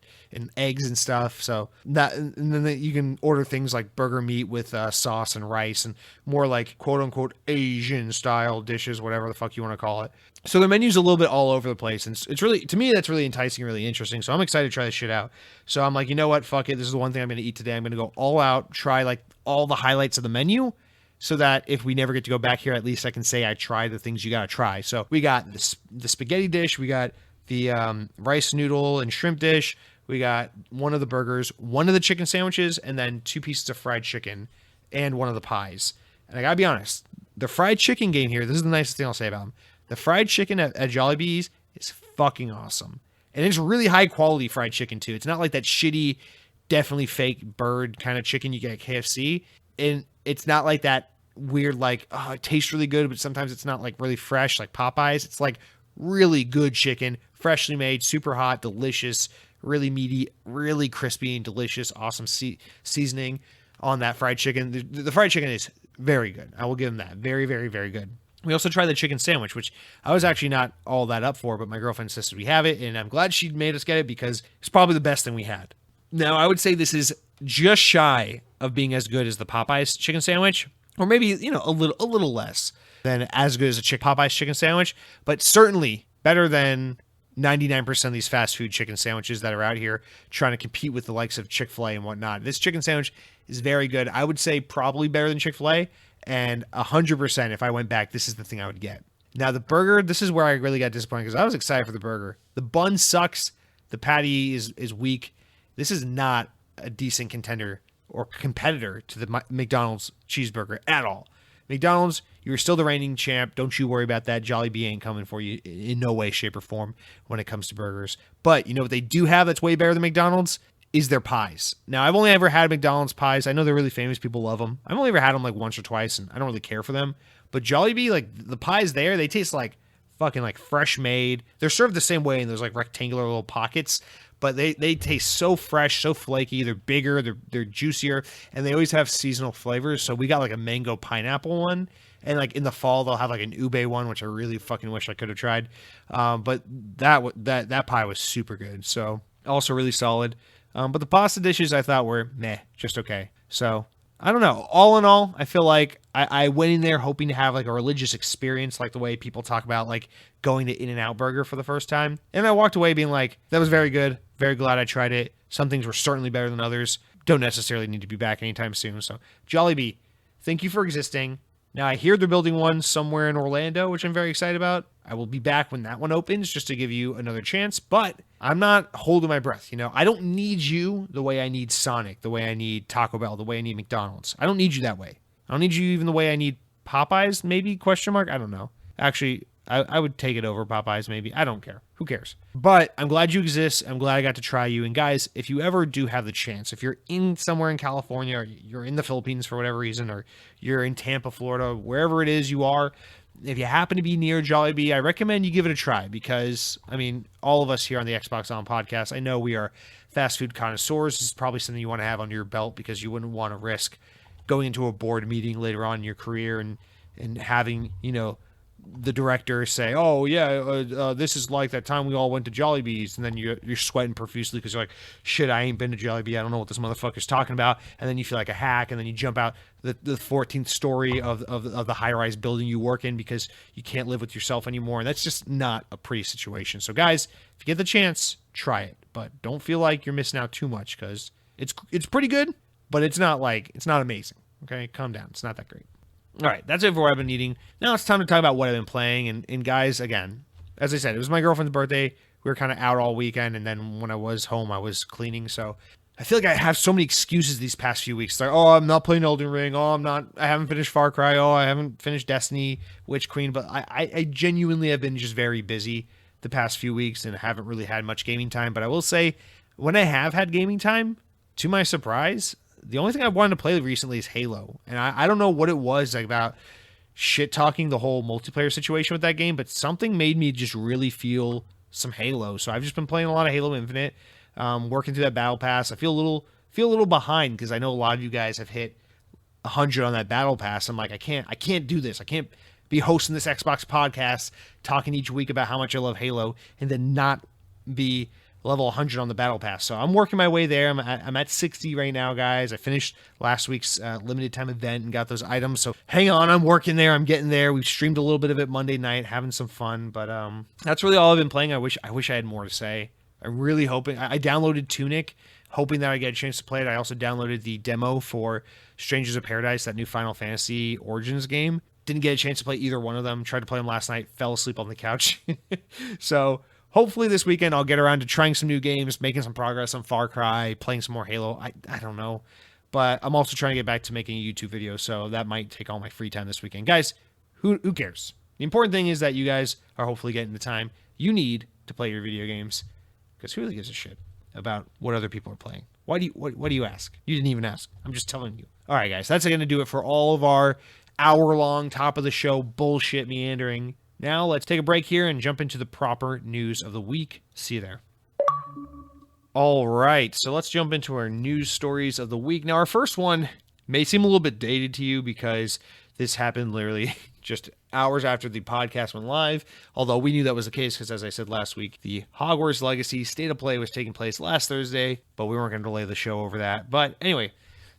eggs and stuff. So that, and then you can order things like burger meat with sauce and rice and more like quote unquote Asian style dishes, whatever the fuck you want to call it. So the menu's a little bit all over the place, and it's really, to me, that's really enticing, really interesting. So I'm excited to try this shit out. So I'm like, you know what, fuck it. This is the one thing I'm going to eat today. I'm going to go all out, try like all the highlights of the menu, so that if we never get to go back here, at least I can say I tried the things you got to try. So we got the spaghetti dish, we got the rice noodle and shrimp dish, we got one of the burgers, one of the chicken sandwiches, and then 2 pieces of fried chicken and one of the pies. And I gotta be honest, the fried chicken game here, this is the nicest thing I'll say about them. The fried chicken at Jollibee's is fucking awesome. And it's really high quality fried chicken too. It's not like that shitty, definitely fake bird kind of chicken you get at KFC. And it's not like that weird, like, oh, it tastes really good, but sometimes it's not like really fresh like Popeyes. It's like really good chicken, freshly made, super hot, delicious, really meaty, really crispy and delicious, awesome seasoning on that fried chicken. The fried chicken is very good. I will give them that. Very, very, very good. We also tried the chicken sandwich, which I was actually not all that up for, but my girlfriend insisted we have it, and I'm glad she made us get it because it's probably the best thing we had. Now, I would say this is just shy of being as good as the Popeyes chicken sandwich, or maybe, you know, a little less than as good as a Popeyes chicken sandwich, but certainly better than 99% of these fast food chicken sandwiches that are out here trying to compete with the likes of Chick-fil-A and whatnot. This chicken sandwich is very good. I would say probably better than Chick-fil-A, and 100% if I went back, this is the thing I would get. Now the burger, this is where I really got disappointed because I was excited for the burger. The bun sucks. The patty is weak. This is not a decent contender or competitor to the McDonald's cheeseburger at all. McDonald's, you're still the reigning champ. Don't you worry about that. Jollibee ain't coming for you in no way, shape, or form when it comes to burgers. But you know what they do have that's way better than McDonald's is their pies. Now, I've only ever had McDonald's pies. I know they're really famous. People love them. I've only ever had them like once or twice, and I don't really care for them. But Jollibee, like the pies there, they taste like fucking like fresh made. They're served the same way in those like rectangular little pockets, but they taste so fresh, so flaky. They're bigger, they're juicier, and they always have seasonal flavors. So we got like a mango pineapple one, and like in the fall they'll have like an ube one, which I really fucking wish I could have tried. But that pie was super good. So also really solid. But the pasta dishes I thought were meh, just okay. So I don't know. All in all, I feel like I went in there hoping to have like a religious experience, like the way people talk about like going to In-N-Out Burger for the first time. And I walked away being like, that was very good. Very glad I tried it. Some things were certainly better than others. Don't necessarily need to be back anytime soon. So Jollibee, thank you for existing. Now I hear they're building one somewhere in Orlando, which I'm very excited about. I will be back when that one opens just to give you another chance, but I'm not holding my breath. You know, I don't need you the way I need Sonic, the way I need Taco Bell, the way I need McDonald's. I don't need you that way. I don't need you even the way I need Popeyes, maybe, question mark? I don't know. Actually, I would take it over Popeyes, maybe. I don't care. Who cares? But I'm glad you exist. I'm glad I got to try you. And guys, if you ever do have the chance, if you're in somewhere in California, or you're in the Philippines for whatever reason, or you're in Tampa, Florida, wherever it is you are, if you happen to be near Jollibee, I recommend you give it a try because, I mean, all of us here on the Xbox On podcast, I know we are fast food connoisseurs. This is probably something you want to have under your belt because you wouldn't want to risk going into a board meeting later on in your career and having, you know, the director say, oh, yeah, this is like that time we all went to Jollibee's, and then you're sweating profusely because you're like, shit, I ain't been to Jollibee. I don't know what this motherfucker's talking about. And then you feel like a hack, and then you jump out the 14th story of the high-rise building you work in because you can't live with yourself anymore. And that's just not a pretty situation. So, guys, if you get the chance, try it. But don't feel like you're missing out too much because it's pretty good, but it's not amazing. Okay, calm down. It's not that great. All right, that's it for what I've been eating. Now it's time to talk about what I've been playing. And guys, again, as I said, it was my girlfriend's birthday. We were kind of out all weekend, and then when I was home, I was cleaning. So I feel like I have so many excuses these past few weeks. Like, oh, I'm not playing Elden Ring. Oh, I haven't finished Far Cry. Oh, I haven't finished Destiny, Witch Queen. But I genuinely have been just very busy the past few weeks and haven't really had much gaming time. But I will say, when I have had gaming time, to my surprise, the only thing I wanted to play recently is Halo. And I don't know what it was like about shit-talking the whole multiplayer situation with that game, but something made me just really feel some Halo. So I've just been playing a lot of Halo Infinite, working through that battle pass. I feel a little behind because I know a lot of you guys have hit 100 on that battle pass. I'm like, I can't do this. I can't be hosting this Xbox podcast, talking each week about how much I love Halo, and then not be level 100 on the battle pass. So I'm working my way there. I'm at 60 right now, guys. I finished last week's limited time event and got those items. So hang on, I'm working there. I'm getting there. We've streamed a little bit of it Monday night, having some fun. But that's really all I've been playing. I wish I had more to say. I'm really hoping. I downloaded Tunic, hoping that I get a chance to play it. I also downloaded the demo for Strangers of Paradise, that new Final Fantasy Origins game. Didn't get a chance to play either one of them. Tried to play them last night. Fell asleep on the couch. So hopefully this weekend I'll get around to trying some new games, making some progress on Far Cry, playing some more Halo. I don't know. But I'm also trying to get back to making a YouTube video, so that might take all my free time this weekend. Guys, who cares? The important thing is that you guys are hopefully getting the time you need to play your video games, because who really gives a shit about what other people are playing? What do you ask? You didn't even ask. I'm just telling you. All right, guys, that's going to do it for all of our hour-long top of the show bullshit meandering. Now let's take a break here and jump into the proper news of the week. See you there. All right, so let's jump into our news stories of the week. Now, our first one may seem a little bit dated to you because this happened literally just hours after the podcast went live, although we knew that was the case because, as I said last week, the Hogwarts Legacy State of Play was taking place last Thursday, but we weren't going to delay the show over that. But anyway,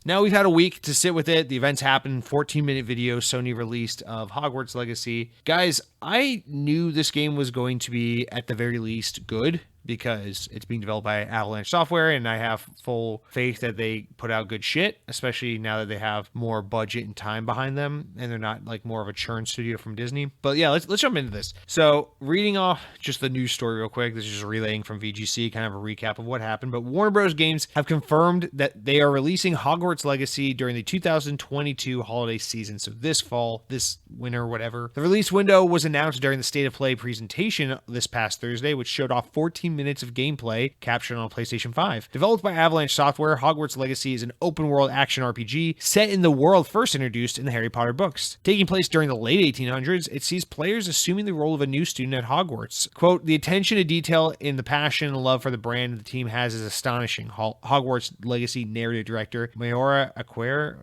now we've had a week to sit with it. The events happened. 14-minute video Sony released of Hogwarts Legacy. Guys, I knew this game was going to be, at the very least, good, because it's being developed by Avalanche Software, and I have full faith that they put out good shit, especially now that they have more budget and time behind them, and they're not like more of a churn studio from Disney. But yeah, let's jump into this. So, reading off just the news story real quick, this is just relaying from VGC, kind of a recap of what happened, but Warner Bros. Games have confirmed that they are releasing Hogwarts Legacy during the 2022 holiday season, so this fall, this winter, whatever. The release window was announced during the State of Play presentation this past Thursday, which showed off 14 minutes of gameplay captured on PlayStation 5. Developed by Avalanche Software, Hogwarts Legacy is an open-world action RPG set in the world first introduced in the Harry Potter books. Taking place during the late 1800s, it sees players assuming the role of a new student at Hogwarts. Quote, "The attention to detail in the passion and love for the brand the team has is astonishing," Hogwarts Legacy narrative director Mayora Acquire,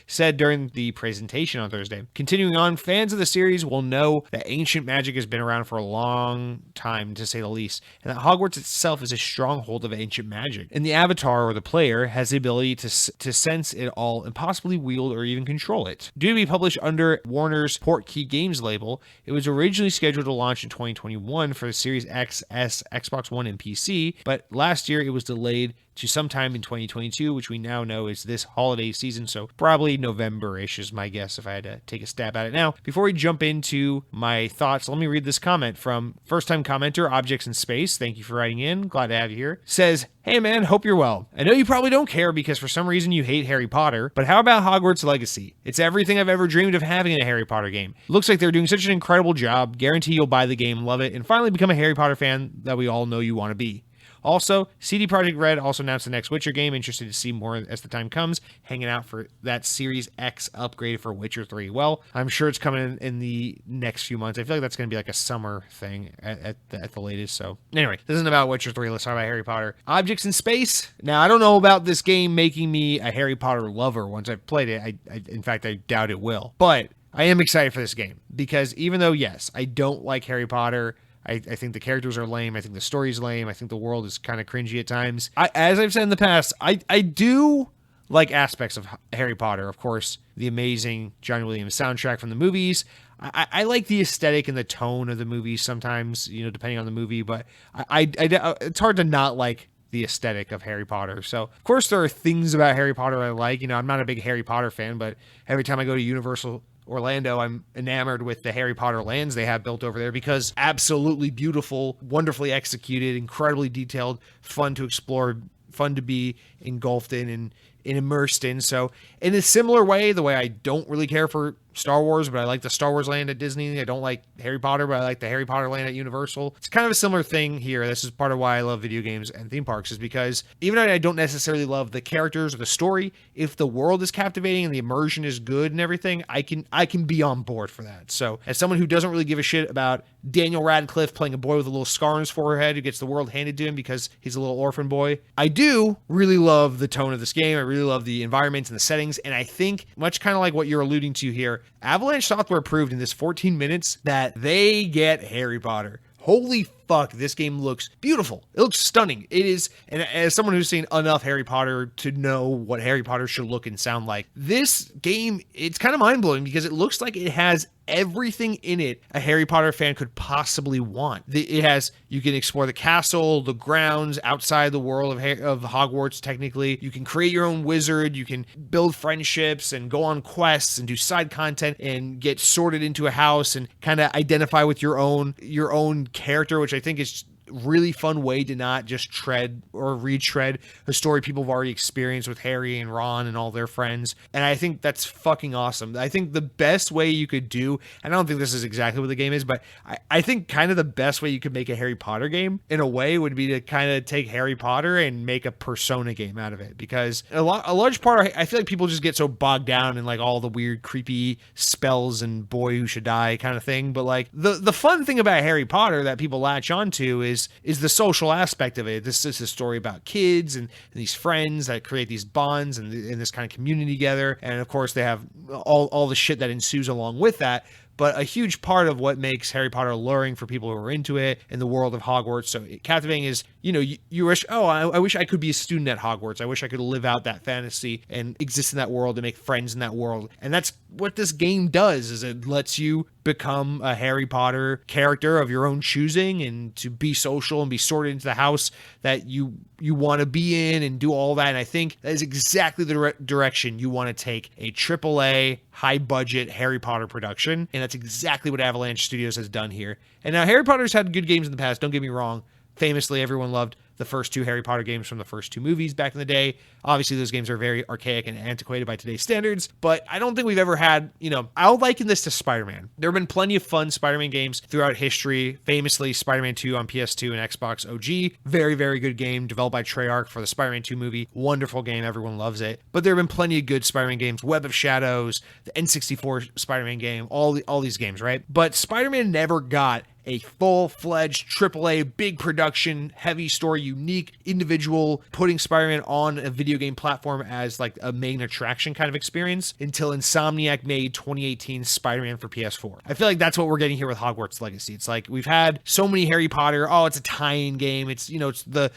said during the presentation on Thursday. Continuing on, fans of the series will know that ancient magic has been around for a long time, to say the least, and that Hogwarts itself is a stronghold of ancient magic. And the avatar, or the player, has the ability to sense it all and possibly wield or even control it. Due to be published under Warner's Portkey Games label, it was originally scheduled to launch in 2021 for the Series X, S, Xbox One, and PC, but last year it was delayed to sometime in 2022, which we now know is this holiday season, so probably November-ish is my guess if I had to take a stab at it. Now, before we jump into my thoughts, let me read this comment from first-time commenter, Objects in Space. Thank you for writing in. Glad to have you here. Says, "Hey man, hope you're well. I know you probably don't care because for some reason you hate Harry Potter, but how about Hogwarts Legacy? It's everything I've ever dreamed of having in a Harry Potter game. Looks like they're doing such an incredible job. Guarantee you'll buy the game, love it, and finally become a Harry Potter fan that we all know you want to be." Also, CD Projekt Red also announced the next Witcher game. Interested to see more as the time comes. Hanging out for that Series X upgrade for Witcher 3. Well, I'm sure it's coming in the next few months. I feel like that's going to be like a summer thing at the latest. So anyway, this isn't about Witcher 3. Let's talk about Harry Potter. Objects in Space. Now, I don't know about this game making me a Harry Potter lover once I've played it. In fact, I doubt it will. But I am excited for this game because even though, yes, I don't like Harry Potter, I think the characters are lame. I think the story's lame. I think the world is kind of cringy at times. As I've said in the past, I do like aspects of Harry Potter. Of course, the amazing John Williams soundtrack from the movies. I like the aesthetic and the tone of the movies sometimes, depending on the movie. But it's hard to not like the aesthetic of Harry Potter. So, of course, there are things about Harry Potter I like. I'm not a big Harry Potter fan, but every time I go to Universal Orlando, I'm enamored with the Harry Potter lands they have built over there because absolutely beautiful, wonderfully executed, incredibly detailed, fun to explore, fun to be engulfed in and immersed in. So in a similar way, the way I don't really care for Star Wars, but I like the Star Wars land at Disney. I don't like Harry Potter, but I like the Harry Potter land at Universal. It's kind of a similar thing here. This is part of why I love video games and theme parks, is because even though I don't necessarily love the characters or the story, if the world is captivating and the immersion is good and everything, I can be on board for that. So as someone who doesn't really give a shit about Daniel Radcliffe playing a boy with a little scar on his forehead who gets the world handed to him because he's a little orphan boy, I do really love the tone of this game. I really love the environments and the settings, and I think, much kind of like what you're alluding to here, Avalanche Software proved in this 14 minutes that they get Harry Potter. holy fuck, this game looks beautiful. It looks stunning. It is, and as someone who's seen enough Harry Potter to know what Harry Potter should look and sound like, this game, it's kind of mind-blowing because it looks like it has everything in it a Harry Potter fan could possibly want. It has, you can explore the castle, the grounds outside the world of Hogwarts, technically. You can create your own wizard, you can build friendships and go on quests and do side content and get sorted into a house and kind of identify with your own character, which I think is really fun way to not just tread or retread a story people have already experienced with Harry and Ron and all their friends. And I think that's fucking awesome. I think the best way you could do, and I don't think this is exactly what the game is, but I think kind of the best way you could make a Harry Potter game in a way would be to kind of take Harry Potter and make a Persona game out of it. Because a large part, I feel like people just get so bogged down in like all the weird, creepy spells and boy who should die kind of thing. But like the fun thing about Harry Potter that people latch onto is the social aspect of it. This is a story about kids and these friends that create these bonds and this kind of community together. And of course, they have all the shit that ensues along with that. But a huge part of what makes Harry Potter alluring for people who are into it in the world of Hogwarts so captivating is, you wish, I wish I could be a student at Hogwarts. I wish I could live out that fantasy and exist in that world and make friends in that world. And that's what this game does, is it lets you become a Harry Potter character of your own choosing and to be social and be sorted into the house that you want to be in and do all that. And I think that is exactly the direction you want to take a AAA high budget Harry Potter production. And that's exactly what Avalanche Studios has done here. And now Harry Potter's had good games in the past. Don't get me wrong. Famously, everyone loved the first two Harry Potter games from the first two movies back in the day. Obviously, those games are very archaic and antiquated by today's standards, but I don't think we've ever had, I'll liken this to Spider-Man. There have been plenty of fun Spider-Man games throughout history. Famously, Spider-Man 2 on PS2 and Xbox OG. Very, very good game developed by Treyarch for the Spider-Man 2 movie. Wonderful game. Everyone loves it. But there have been plenty of good Spider-Man games. Web of Shadows, the N64 Spider-Man game, all these games, right? But Spider-Man never got a full-fledged AAA, big production, heavy story, unique individual, putting Spider-Man on a video game platform as like a main attraction kind of experience until Insomniac made 2018 Spider-Man for PS4. I feel like that's what we're getting here with Hogwarts Legacy. It's like we've had so many Harry Potter, it's a tie-in game, it's the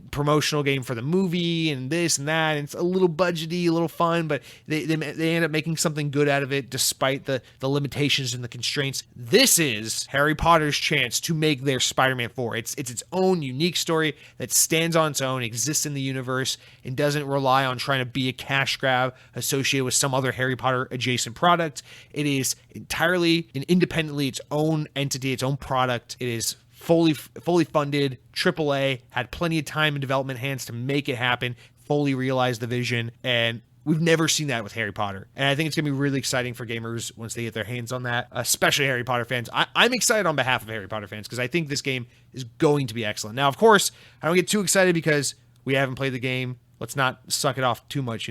promotional game for the movie and this and that, and it's a little budgety, a little fun, but they end up making something good out of it despite the limitations and the constraints. This is Harry Potter's chance to make their Spider-Man 4. It's its own unique story that stands on its own, exists in the universe, and doesn't rely on trying to be a cash grab associated with some other Harry Potter adjacent product. It is entirely and independently its own entity, its own product. It is fully funded, AAA, had plenty of time and development hands to make it happen, fully realize the vision, and we've never seen that with Harry Potter. And I think it's going to be really exciting for gamers once they get their hands on that, especially Harry Potter fans. I'm excited on behalf of Harry Potter fans because I think this game is going to be excellent. Now, of course, I don't get too excited because we haven't played the game. Let's not suck it off too much,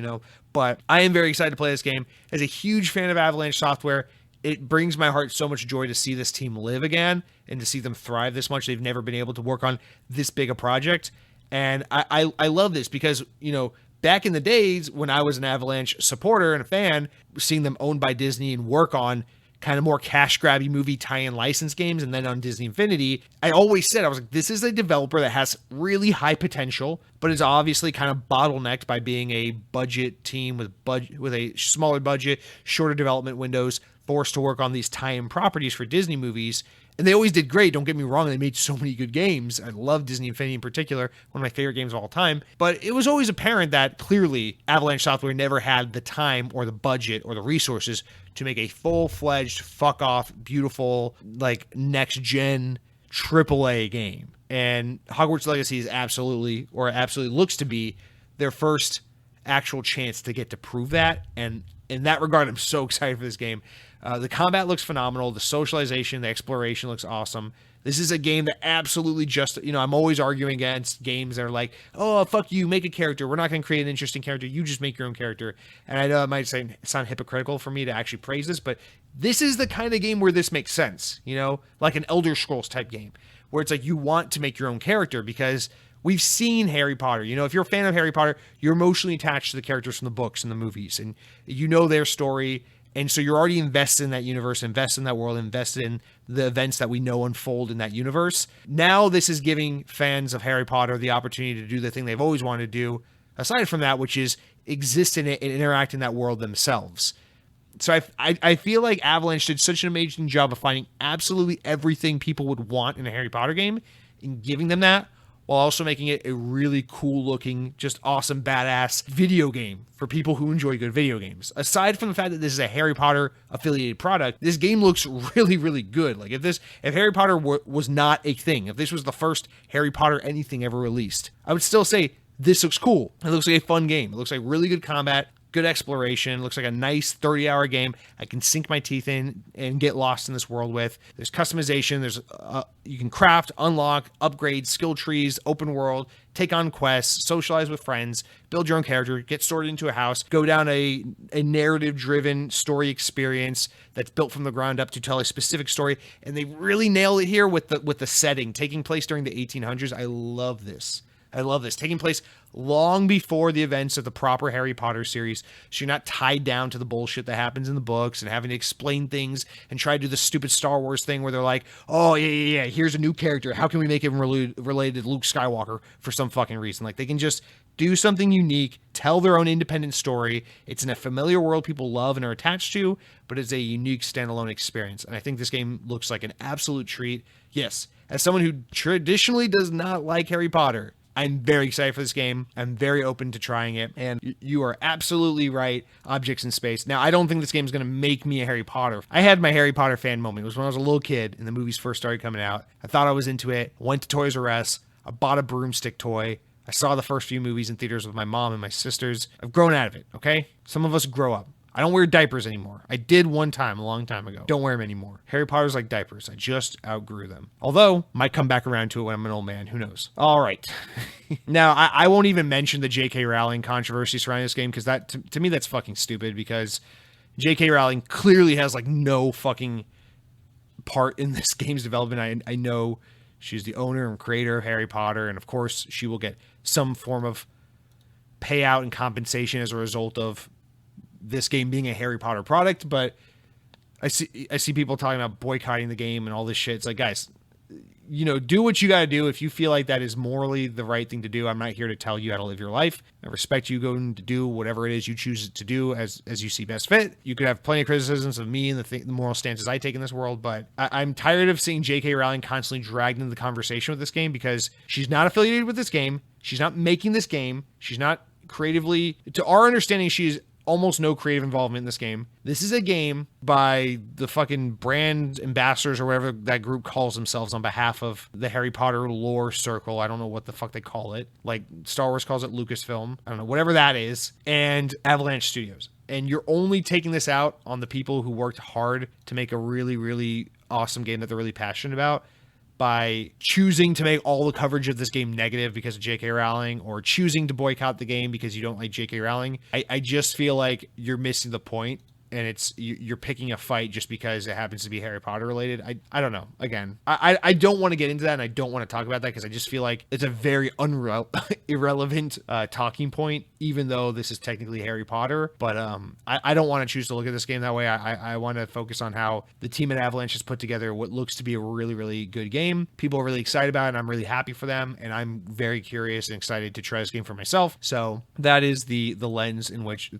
But I am very excited to play this game. As a huge fan of Avalanche Software, it brings my heart so much joy to see this team live again and to see them thrive this much. They've never been able to work on this big a project. And I love this because, back in the days when I was an Avalanche supporter and a fan, seeing them owned by Disney and work on kind of more cash grabby movie tie-in license games and then on Disney Infinity, I always said, I was like, this is a developer that has really high potential, but is obviously kind of bottlenecked by being a budget team with a smaller budget, shorter development windows, forced to work on these tie-in properties for Disney movies. And they always did great. Don't get me wrong. They made so many good games. I love Disney Infinity in particular, one of my favorite games of all time. But it was always apparent that clearly Avalanche Software never had the time or the budget or the resources to make a full-fledged, fuck-off, beautiful, like next-gen AAA game. And Hogwarts Legacy is absolutely looks to be their first actual chance to get to prove that. And in that regard, I'm so excited for this game. The combat looks phenomenal. The socialization, the exploration looks awesome. This is a game that absolutely just, I'm always arguing against games that are like, oh, fuck you, make a character. We're not going to create an interesting character. You just make your own character. And I know it might sound hypocritical for me to actually praise this, but this is the kind of game where this makes sense, like an Elder Scrolls type game, where it's like you want to make your own character because we've seen Harry Potter. If you're a fan of Harry Potter, you're emotionally attached to the characters from the books and the movies, and you know their story. And so you're already invested in that universe, invested in that world, invested in the events that we know unfold in that universe. Now this is giving fans of Harry Potter the opportunity to do the thing they've always wanted to do, aside from that, which is exist in it and interact in that world themselves. So I feel like Avalanche did such an amazing job of finding absolutely everything people would want in a Harry Potter game and giving them that, while also making it a really cool looking, just awesome, badass video game for people who enjoy good video games. Aside from the fact that this is a Harry Potter affiliated product, this game looks really, really good. Like if Harry Potter was not a thing, if this was the first Harry Potter anything ever released, I would still say this looks cool. It looks like a fun game. It looks like really good combat, good exploration. It looks like a nice 30-hour game I can sink my teeth in and get lost in this world with. There's customization. There's you can craft, unlock, upgrade, skill trees, open world, take on quests, socialize with friends, build your own character, get sorted into a house, go down a narrative-driven story experience that's built from the ground up to tell a specific story. And they really nail it here with the setting taking place during the 1800s. I love this. Taking place long before the events of the proper Harry Potter series, so you're not tied down to the bullshit that happens in the books and having to explain things and try to do the stupid Star Wars thing where they're like, oh, yeah, here's a new character. How can we make him related to Luke Skywalker for some fucking reason? Like, they can just do something unique, tell their own independent story. It's in a familiar world people love and are attached to, but it's a unique standalone experience. And I think this game looks like an absolute treat. Yes, as someone who traditionally does not like Harry Potter, I'm very excited for this game. I'm very open to trying it. And you are absolutely right, Objects in Space. Now, I don't think this game is going to make me a Harry Potter. I had my Harry Potter fan moment. It was when I was a little kid and the movies first started coming out. I thought I was into it. Went to Toys R Us. I bought a broomstick toy. I saw the first few movies in theaters with my mom and my sisters. I've grown out of it, okay? Some of us grow up. I don't wear diapers anymore. I did one time, a long time ago. Don't wear them anymore. Harry Potter's like diapers. I just outgrew them. Although, might come back around to it when I'm an old man. Who knows? All right. Now, I won't even mention the J.K. Rowling controversy surrounding this game, because that, to me, that's fucking stupid, because J.K. Rowling clearly has like no fucking part in this game's development. I know she's the owner and creator of Harry Potter, and of course, she will get some form of payout and compensation as a result of this game being a Harry Potter product. But I see people talking about boycotting the game and all this shit. It's like, guys, do what you got to do. If you feel like that is morally the right thing to do, I'm not here to tell you how to live your life. I respect you going to do whatever it is you choose to do as you see best fit. You could have plenty of criticisms of me and the moral stances I take in this world, but I'm tired of seeing J.K. Rowling constantly dragged into the conversation with this game, because she's not affiliated with this game. She's not making this game. She's not creatively, to our understanding, she's almost no creative involvement in this game. This is a game by the fucking brand ambassadors or whatever that group calls themselves on behalf of the Harry Potter lore circle. I don't know what the fuck they call it. Like Star Wars calls it Lucasfilm. I don't know, whatever that is. And Avalanche Studios. And you're only taking this out on the people who worked hard to make a really, really awesome game that they're really passionate about, by choosing to make all the coverage of this game negative because of J.K. Rowling, or choosing to boycott the game because you don't like J.K. Rowling. I just feel like you're missing the point, and you're picking a fight just because it happens to be Harry Potter related. I don't know. Again, I don't want to get into that, and I don't want to talk about that, because I just feel like it's a very irrelevant talking point, even though this is technically Harry Potter. But I don't want to choose to look at this game that way. I want to focus on how the team at Avalanche has put together what looks to be a really, really good game. People are really excited about it, and I'm really happy for them, and I'm very curious and excited to try this game for myself. So that is the lens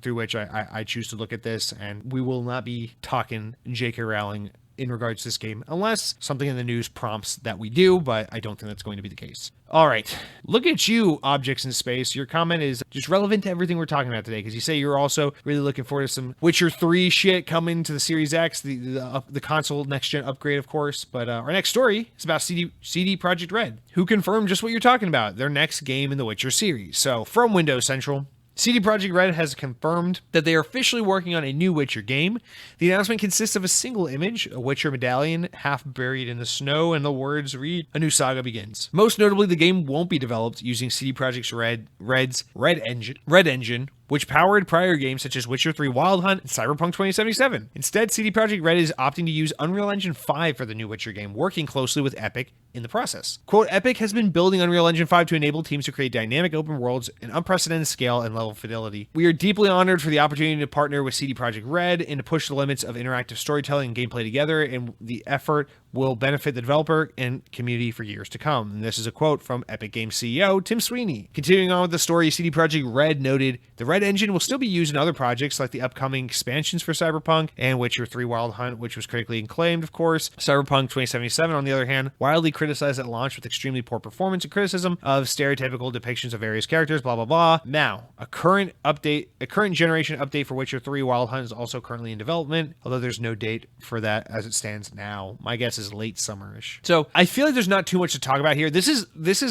through which I choose to look at this, and we will not be talking J.K. Rowling in regards to this game unless something in the news prompts that we do, but I don't think that's going to be the case. All right, look at you, Objects in Space. Your comment is just relevant to everything we're talking about today, because you say you're also really looking forward to some Witcher 3 shit coming to the Series X, the console next-gen upgrade, of course. But our next story is about CD Projekt Red, who confirmed just what you're talking about, their next game in the Witcher series. So from Windows Central, CD Projekt Red has confirmed that they are officially working on a new Witcher game. The announcement consists of a single image, a Witcher medallion half buried in the snow, and the words read, "A new saga begins." Most notably, the game won't be developed using CD Projekt Red's Red Engine, which powered prior games such as Witcher 3 Wild Hunt and Cyberpunk 2077. Instead, CD Projekt Red is opting to use Unreal Engine 5 for the new Witcher game, working closely with Epic in the process. Quote, Epic has been building Unreal Engine 5 to enable teams to create dynamic open worlds in unprecedented scale and level of fidelity. We are deeply honored for the opportunity to partner with CD Projekt Red and to push the limits of interactive storytelling and gameplay together, and the effort will benefit the developer and community for years to come. And this is a quote from Epic Games CEO Tim Sweeney. Continuing on with the story, CD Projekt Red noted, the Red engine will still be used in other projects like the upcoming expansions for Cyberpunk and Witcher 3 Wild Hunt, which was critically acclaimed, of course. Cyberpunk 2077, on the other hand, wildly criticized at launch with extremely poor performance and criticism of stereotypical depictions of various characters, blah, blah, blah. Now, a current generation update for Witcher 3 Wild Hunt is also currently in development, although there's no date for that as it stands now. My guess is late summerish. So I feel like there's not too much to talk about here. This is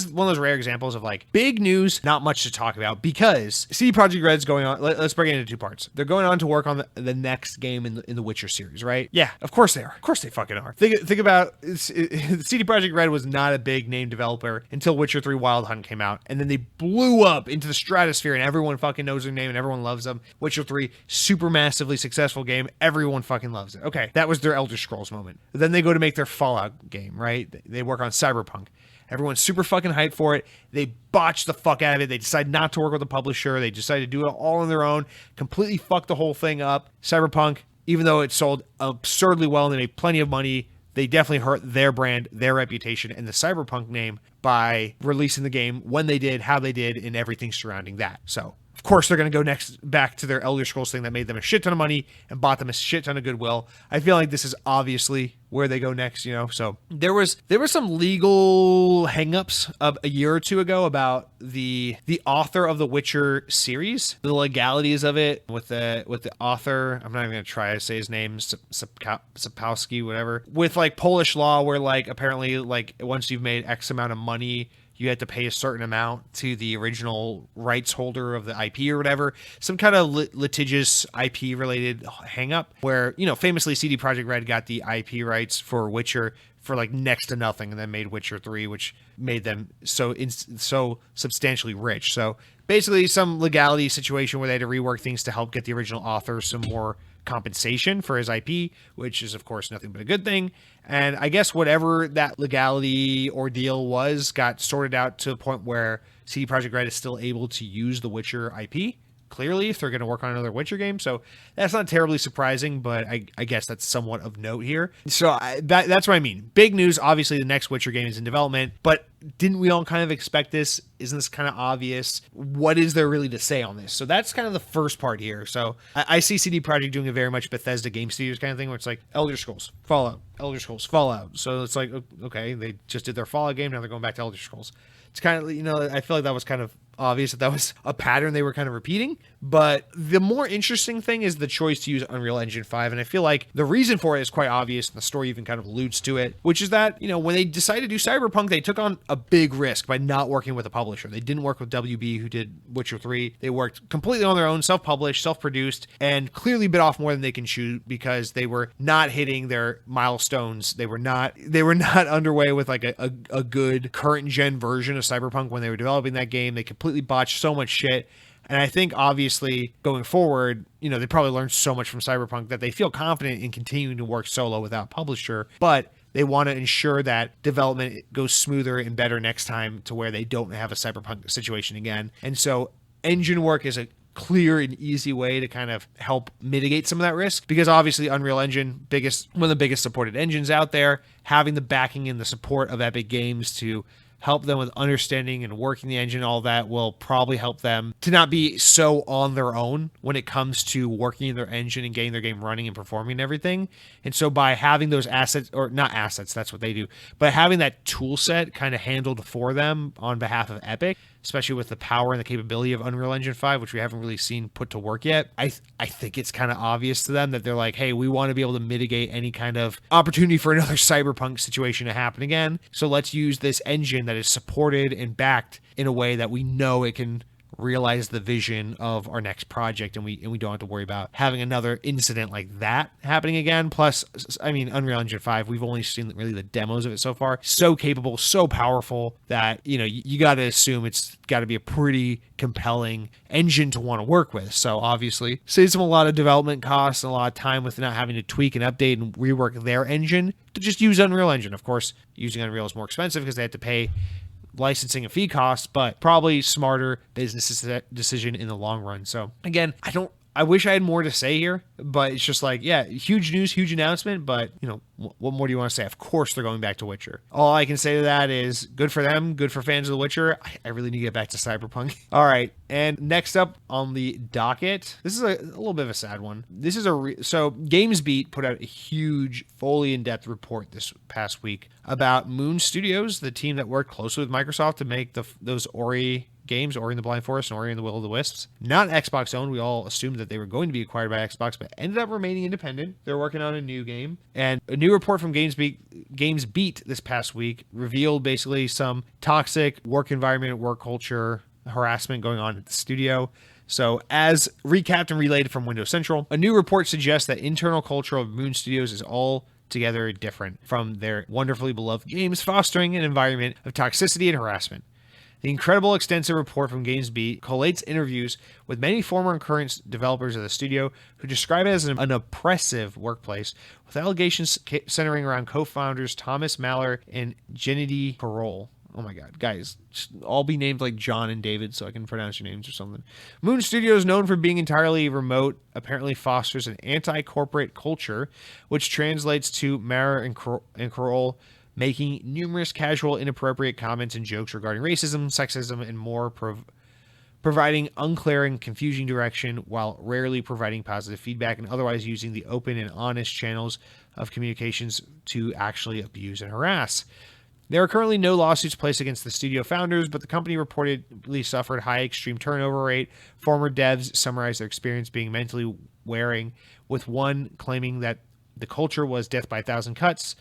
one of those rare examples of like big news, not much to talk about, because CD Projekt Red's going on. Let's break it into two parts. They're going on to work on the next game in the Witcher series, right? Yeah, of course they are. Of course they fucking are. Think about CD Projekt Red was not a big name developer until Witcher 3 Wild Hunt came out, and then they blew up into the stratosphere, and everyone fucking knows their name and everyone loves them. Witcher 3, super massively successful game. Everyone fucking loves it. Okay, that was their Elder Scrolls moment. Then they go to make their Fallout game, right? They work on Cyberpunk. Everyone's super fucking hyped for it. They botch the fuck out of it. They decide not to work with a publisher. They decide to do it all on their own. Completely fuck the whole thing up. Cyberpunk, even though it sold absurdly well and they made plenty of money, they definitely hurt their brand, their reputation, and the Cyberpunk name by releasing the game when they did, how they did, and everything surrounding that. So, of course, they're going to go back to their Elder Scrolls thing that made them a shit ton of money and bought them a shit ton of goodwill. I feel like this is obviously where they go next, So there was some legal hangups a year or two ago about the author of the Witcher series, the legalities of it with the author. I'm not even going to try to say his name, Sapkowski, whatever. With like Polish law, where like apparently like once you've made X amount of money, you had to pay a certain amount to the original rights holder of the IP or whatever. Some kind of litigious IP related hang up where, famously CD Projekt Red got the IP rights for Witcher for like next to nothing and then made Witcher 3, which made them so substantially rich. So basically some legality situation where they had to rework things to help get the original author some more compensation for his IP, which is of course nothing but a good thing. And I guess whatever that legality ordeal was got sorted out to a point where CD Projekt Red is still able to use the Witcher IP, clearly, if they're going to work on another Witcher game. So that's not terribly surprising, but I guess that's somewhat of note here. So that's what I mean. Big news, obviously the next Witcher game is in development, but didn't we all kind of expect this? Isn't this kind of obvious? What is there really to say on this? So that's kind of the first part here. So I see CD Projekt doing a very much Bethesda Game Studios kind of thing where it's like Elder Scrolls, Fallout, Elder Scrolls, Fallout. So it's like, okay, they just did their Fallout game. Now they're going back to Elder Scrolls. It's kind of, I feel like that was kind of obvious that was a pattern they were kind of repeating. But the more interesting thing is the choice to use Unreal Engine 5. And I feel like the reason for it is quite obvious. And the story even kind of alludes to it, which is that, when they decided to do Cyberpunk, they took on a big risk by not working with a publisher. They didn't work with WB, who did Witcher 3. They worked completely on their own, self-published, self-produced, and clearly bit off more than they can chew because they were not hitting their milestones. They were not underway with like a good current gen version of Cyberpunk when they were developing that game. They completely botched so much shit. And I think obviously going forward, they probably learned so much from Cyberpunk that they feel confident in continuing to work solo without publisher, but they want to ensure that development goes smoother and better next time to where they don't have a Cyberpunk situation again. And so engine work is a clear and easy way to kind of help mitigate some of that risk, because obviously Unreal Engine, one of the biggest supported engines out there, having the backing and the support of Epic Games to help them with understanding and working the engine, all that will probably help them to not be so on their own when it comes to working in their engine and getting their game running and performing and everything. And so by having those assets, or not assets, that's what they do, but having that tool set kind of handled for them on behalf of Epic, especially with the power and the capability of Unreal Engine 5, which we haven't really seen put to work yet, I think it's kind of obvious to them that they're like, hey, we want to be able to mitigate any kind of opportunity for another Cyberpunk situation to happen again. So let's use this engine that is supported and backed in a way that we know it can realize the vision of our next project, and we don't have to worry about having another incident like that happening again. Plus, I mean, Unreal Engine 5, we've only seen really the demos of it so far. So capable, so powerful that, you got to assume it's got to be a pretty compelling engine to want to work with. So obviously saves them a lot of development costs and a lot of time with not having to tweak and update and rework their engine to just use Unreal Engine. Of course, using Unreal is more expensive because they have to pay licensing and fee costs, but probably smarter business decision in the long run. So again, I wish I had more to say here, but it's just like, yeah, huge news, huge announcement, but what more do you want to say? Of course they're going back to Witcher. All I can say to that is good for them, good for fans of The Witcher. I really need to get back to Cyberpunk. All right, and next up on the docket, this is a little bit of a sad one. This is so GamesBeat put out a huge, fully in-depth report this past week about Moon Studios, the team that worked closely with Microsoft to make those Ori games, Ori and the Blind Forest and Ori and the Will of the Wisps. Not Xbox owned. We all assumed that they were going to be acquired by Xbox, but ended up remaining independent. They're working on a new game. And a new report from GamesBeat this past week revealed basically some toxic work environment, work culture, harassment going on at the studio. So as recapped and relayed from Windows Central, a new report suggests that internal culture of Moon Studios is all together different from their wonderfully beloved games, fostering an environment of toxicity and harassment. The incredible extensive report from GamesBeat collates interviews with many former and current developers of the studio who describe it as an oppressive workplace, with allegations centering around co-founders Thomas Maller and Gennady Korol. Oh my God, guys, all be named like John and David so I can pronounce your names or something. Moon Studios, known for being entirely remote, apparently fosters an anti-corporate culture, which translates to Maller and Korol making numerous casual, inappropriate comments and jokes regarding racism, sexism, and more, providing unclear and confusing direction while rarely providing positive feedback, and otherwise using the open and honest channels of communications to actually abuse and harass. There are currently no lawsuits placed against the studio founders, but the company reportedly suffered high extreme turnover rate. Former devs summarized their experience being mentally wearing, with one claiming that the culture was death by 1,000 cuts.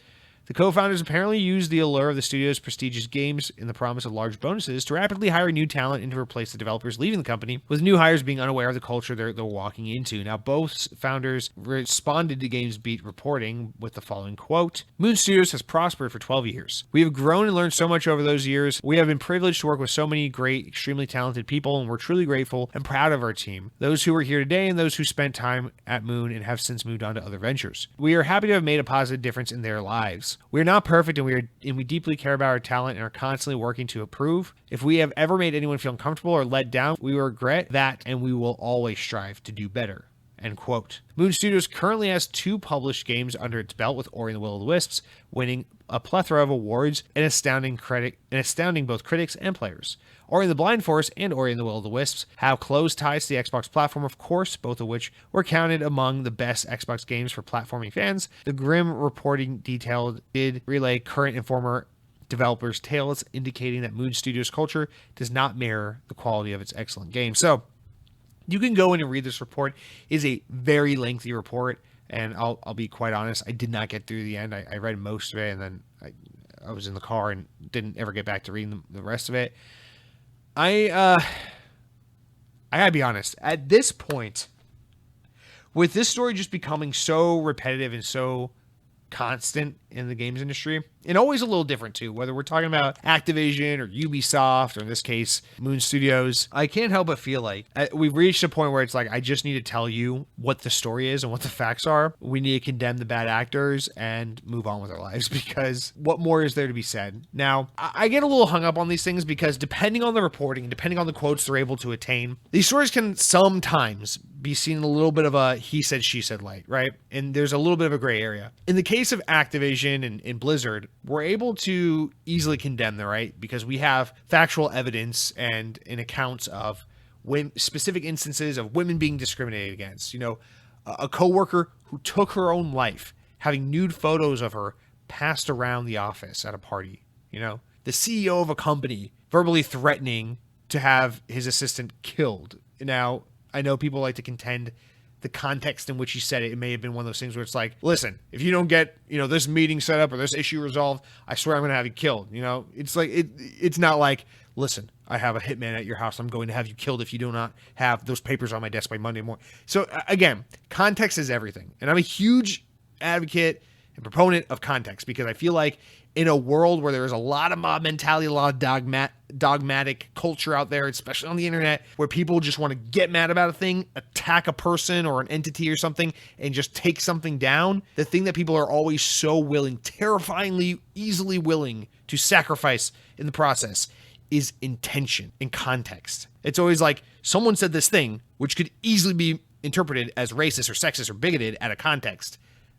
The co-founders apparently used the allure of the studio's prestigious games and the promise of large bonuses to rapidly hire new talent and to replace the developers leaving the company, with new hires being unaware of the culture they're walking into. Now, both founders responded to GamesBeat reporting with the following quote: "Moon Studios has prospered for 12 years. We have grown and learned so much over those years. We have been privileged to work with so many great, extremely talented people, and we're truly grateful and proud of our team, those who are here today and those who spent time at Moon and have since moved on to other ventures. We are happy to have made a positive difference in their lives. We are not perfect, and we deeply care about our talent and are constantly working to improve. If we have ever made anyone feel uncomfortable or let down, we regret that, and we will always strive to do better." End quote. Moon Studios currently has 2 published games under its belt, with Ori and the Will of the Wisps winning a plethora of awards and astounding both critics and players. Ori and the Blind Forest and Ori and the Will of the Wisps have close ties to the Xbox platform, of course, both of which were counted among the best Xbox games for platforming fans. The grim reporting did relay current and former developers' tales, indicating that Moon Studios' culture does not mirror the quality of its excellent games. So you can go in and read this report. It is a very lengthy report, and I'll be quite honest, I did not get through the end. I read most of it, and then I was in the car and didn't ever get back to reading the rest of it. I gotta be honest, at this point, with this story just becoming so repetitive and so constant in the games industry, and always a little different too, whether we're talking about Activision or Ubisoft, or in this case, Moon Studios, I can't help but feel like we've reached a point where it's like, I just need to tell you what the story is and what the facts are. We need to condemn the bad actors and move on with our lives, because what more is there to be said? Now, I get a little hung up on these things because depending on the reporting, depending on the quotes they're able to attain, these stories can sometimes be seen a little bit of a he said, she said light, right? And there's a little bit of a gray area. In the case of Activision and Blizzard, we're able to easily condemn them, right? Because we have factual evidence and accounts of specific instances of women being discriminated against. You know, a coworker who took her own life, having nude photos of her passed around the office at a party. You know, the CEO of a company verbally threatening to have his assistant killed. Now, I know people like to contend the context in which he said it. It may have been one of those things where it's like, listen, if you don't get, this meeting set up or this issue resolved, I swear I'm going to have you killed. It's like, it's not like, listen, I have a hitman at your house. I'm going to have you killed if you do not have those papers on my desk by Monday morning. So again, context is everything. And I'm a huge advocate and proponent of context because I feel like in a world where there's a lot of mob mentality, a lot of dogmatic culture out there, especially on the internet, where people just want to get mad about a thing, attack a person or an entity or something, and just take something down, the thing that people are always so willing, terrifyingly, easily willing to sacrifice in the process is intention and context. It's always like someone said this thing, which could easily be interpreted as racist or sexist or bigoted out of context.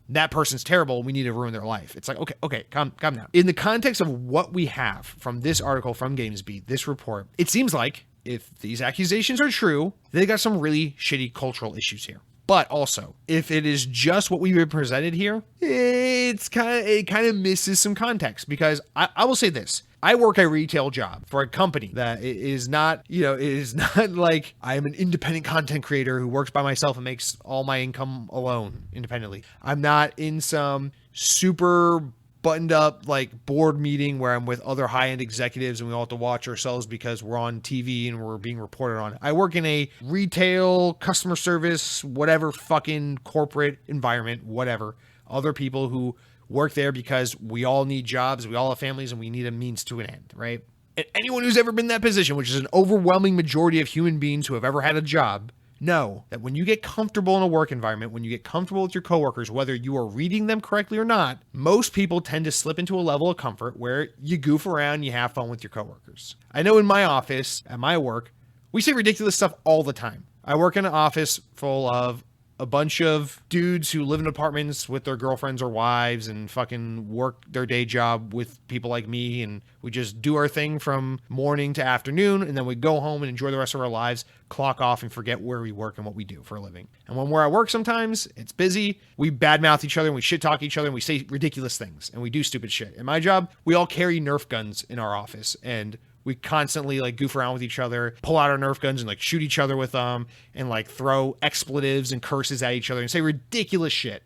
That person's terrible. We need to ruin their life. It's like, okay, calm down. In the context of what we have from this article from GamesBeat, this report, it seems like if these accusations are true, they got some really shitty cultural issues here. But also, if it is just what we've been presented here, it kind of misses some context because I will say this. I work a retail job for a company that is not, it is not like I am an independent content creator who works by myself and makes all my income alone independently. I'm not in some super buttoned up like board meeting where I'm with other high-end executives and we all have to watch ourselves because we're on TV and we're being reported on. I work in a retail, customer service, whatever fucking corporate environment, whatever. Other people who work there because we all need jobs, we all have families, and we need a means to an end, right? And anyone who's ever been in that position, which is an overwhelming majority of human beings who have ever had a job, know that when you get comfortable in a work environment, when you get comfortable with your coworkers, whether you are reading them correctly or not, most people tend to slip into a level of comfort where you goof around, you have fun with your coworkers. I know in my office, at my work, we say ridiculous stuff all the time. I work in an office full of a bunch of dudes who live in apartments with their girlfriends or wives and fucking work their day job with people like me. And we just do our thing from morning to afternoon. And then we go home and enjoy the rest of our lives, clock off and forget where we work and what we do for a living. And when we're at work, sometimes it's busy. We badmouth each other and we shit talk each other and we say ridiculous things and we do stupid shit. In my job, we all carry Nerf guns in our office and we constantly like goof around with each other, pull out our Nerf guns and like shoot each other with them and like throw expletives and curses at each other and say ridiculous shit.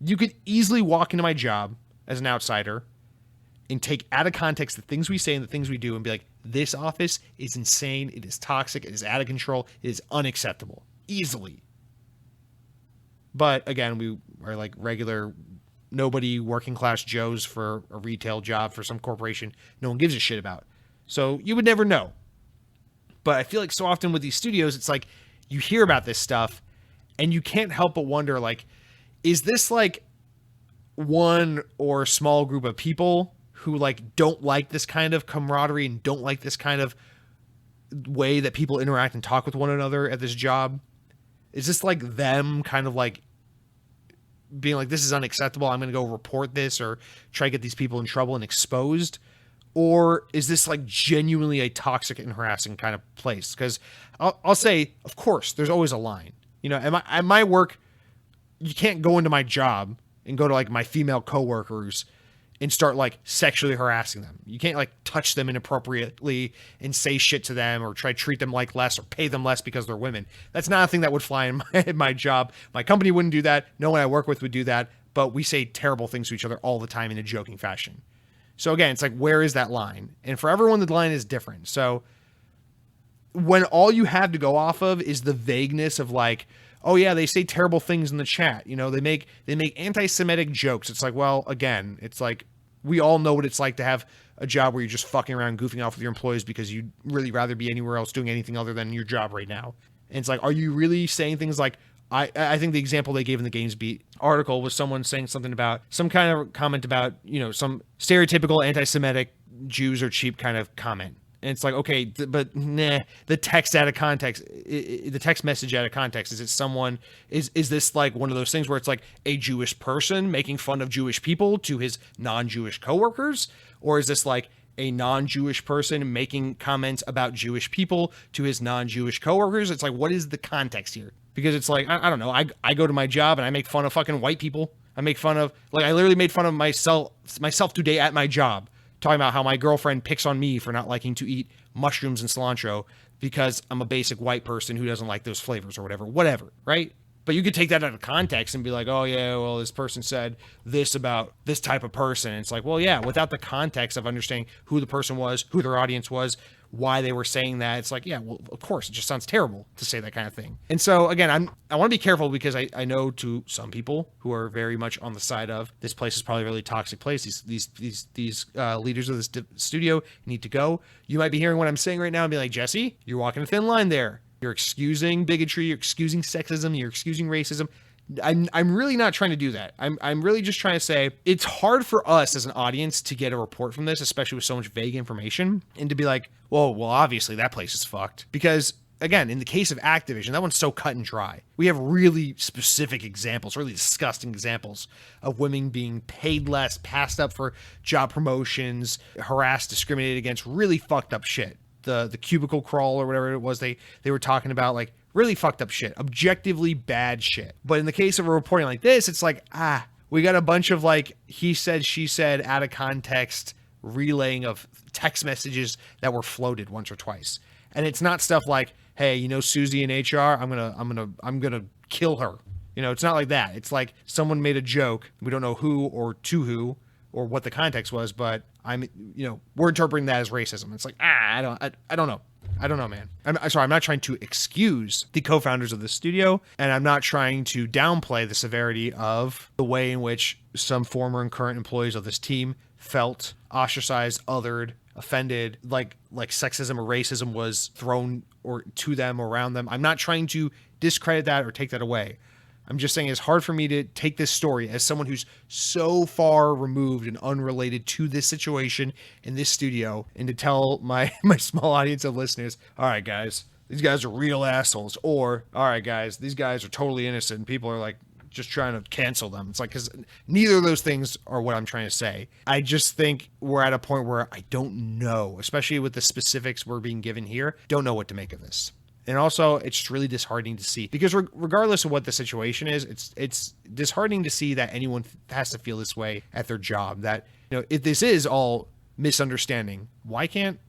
You could easily walk into my job as an outsider and take out of context the things we say and the things we do and be like, this office is insane. It is toxic. It is out of control. It is unacceptable. Easily. But again, we are like regular nobody working class Joes for a retail job for some corporation no one gives a shit about. So you would never know. But I feel like so often with these studios, it's like you hear about this stuff and you can't help but wonder, like, is this like one or small group of people who like don't like this kind of camaraderie and don't like this kind of way that people interact and talk with one another at this job? Is this like them kind of like being like, this is unacceptable, I'm going to go report this or try to get these people in trouble and exposed? Or is this like genuinely a toxic and harassing kind of place? Because I'll say, of course, there's always a line. At my work, you can't go into my job and go to like my female coworkers and start like sexually harassing them. You can't like touch them inappropriately and say shit to them or try to treat them like less or pay them less because they're women. That's not a thing that would fly in my job. My company wouldn't do that. No one I work with would do that. But we say terrible things to each other all the time in a joking fashion. So again, it's like, where is that line? And for everyone, the line is different. So when all you have to go off of is the vagueness of like, oh yeah, they say terrible things in the chat. They make anti-Semitic jokes. It's like, well, again, it's like, we all know what it's like to have a job where you're just fucking around, goofing off with your employees because you'd really rather be anywhere else doing anything other than your job right now. And it's like, are you really saying things like, I think the example they gave in the GamesBeat article was someone saying something about some kind of comment about, some stereotypical anti-Semitic Jews are cheap kind of comment. And it's like, okay, but the text out of context, the text message out of context, is it someone, is this like one of those things where it's like a Jewish person making fun of Jewish people to his non-Jewish coworkers? Or is this like a non-Jewish person making comments about Jewish people to his non-Jewish coworkers? It's like, what is the context here? Because it's like, I don't know, I go to my job and I make fun of fucking white people. I make fun of, like, I literally made fun of myself today at my job, talking about how my girlfriend picks on me for not liking to eat mushrooms and cilantro because I'm a basic white person who doesn't like those flavors or whatever, right? But you could take that out of context and be like, oh yeah, well, this person said this about this type of person. And it's like, well, yeah, without the context of understanding who the person was, who their audience was, why they were saying that, it's like, yeah, well, of course, it just sounds terrible to say that kind of thing. And so again, I want to be careful because I know to some people who are very much on the side of this place is probably a really toxic place. These leaders of this studio need to go. You might be hearing what I'm saying right now and be like, Jesse, you're walking a thin line there. You're excusing bigotry, you're excusing sexism, you're excusing racism. I'm really not trying to do that. I'm really just trying to say it's hard for us as an audience to get a report from this, especially with so much vague information, and to be like, well, obviously that place is fucked. Because again, in the case of Activision, that one's so cut and dry. We have really specific examples, really disgusting examples of women being paid less, passed up for job promotions, harassed, discriminated against, really fucked up shit. The cubicle crawl or whatever it was they were talking about, like, really fucked up shit, objectively bad shit. But in the case of a reporting like this, it's like, we got a bunch of like he said, she said, out of context relaying of text messages that were floated once or twice. And it's not stuff like, hey, you know, Susie in HR, I'm gonna kill her. You know, it's not like that. It's like someone made a joke. We don't know who or to who or what the context was, but we're interpreting that as racism. It's like, I don't know. I don't know, man. I'm sorry. I'm not trying to excuse the co-founders of the studio, and I'm not trying to downplay the severity of the way in which some former and current employees of this team felt ostracized, othered, offended, like sexism or racism was thrown or to them or around them. I'm not trying to discredit that or take that away. I'm just saying it's hard for me to take this story as someone who's so far removed and unrelated to this situation in this studio, and to tell my small audience of listeners, all right, guys, these guys are real assholes, or all right, guys, these guys are totally innocent and people are like just trying to cancel them. It's like, because neither of those things are what I'm trying to say. I just think we're at a point where I don't know, especially with the specifics we're being given here, don't know what to make of this. And also, it's really disheartening to see, because regardless of what the situation is, it's disheartening to see that anyone has to feel this way at their job. That, if this is all misunderstanding, why can't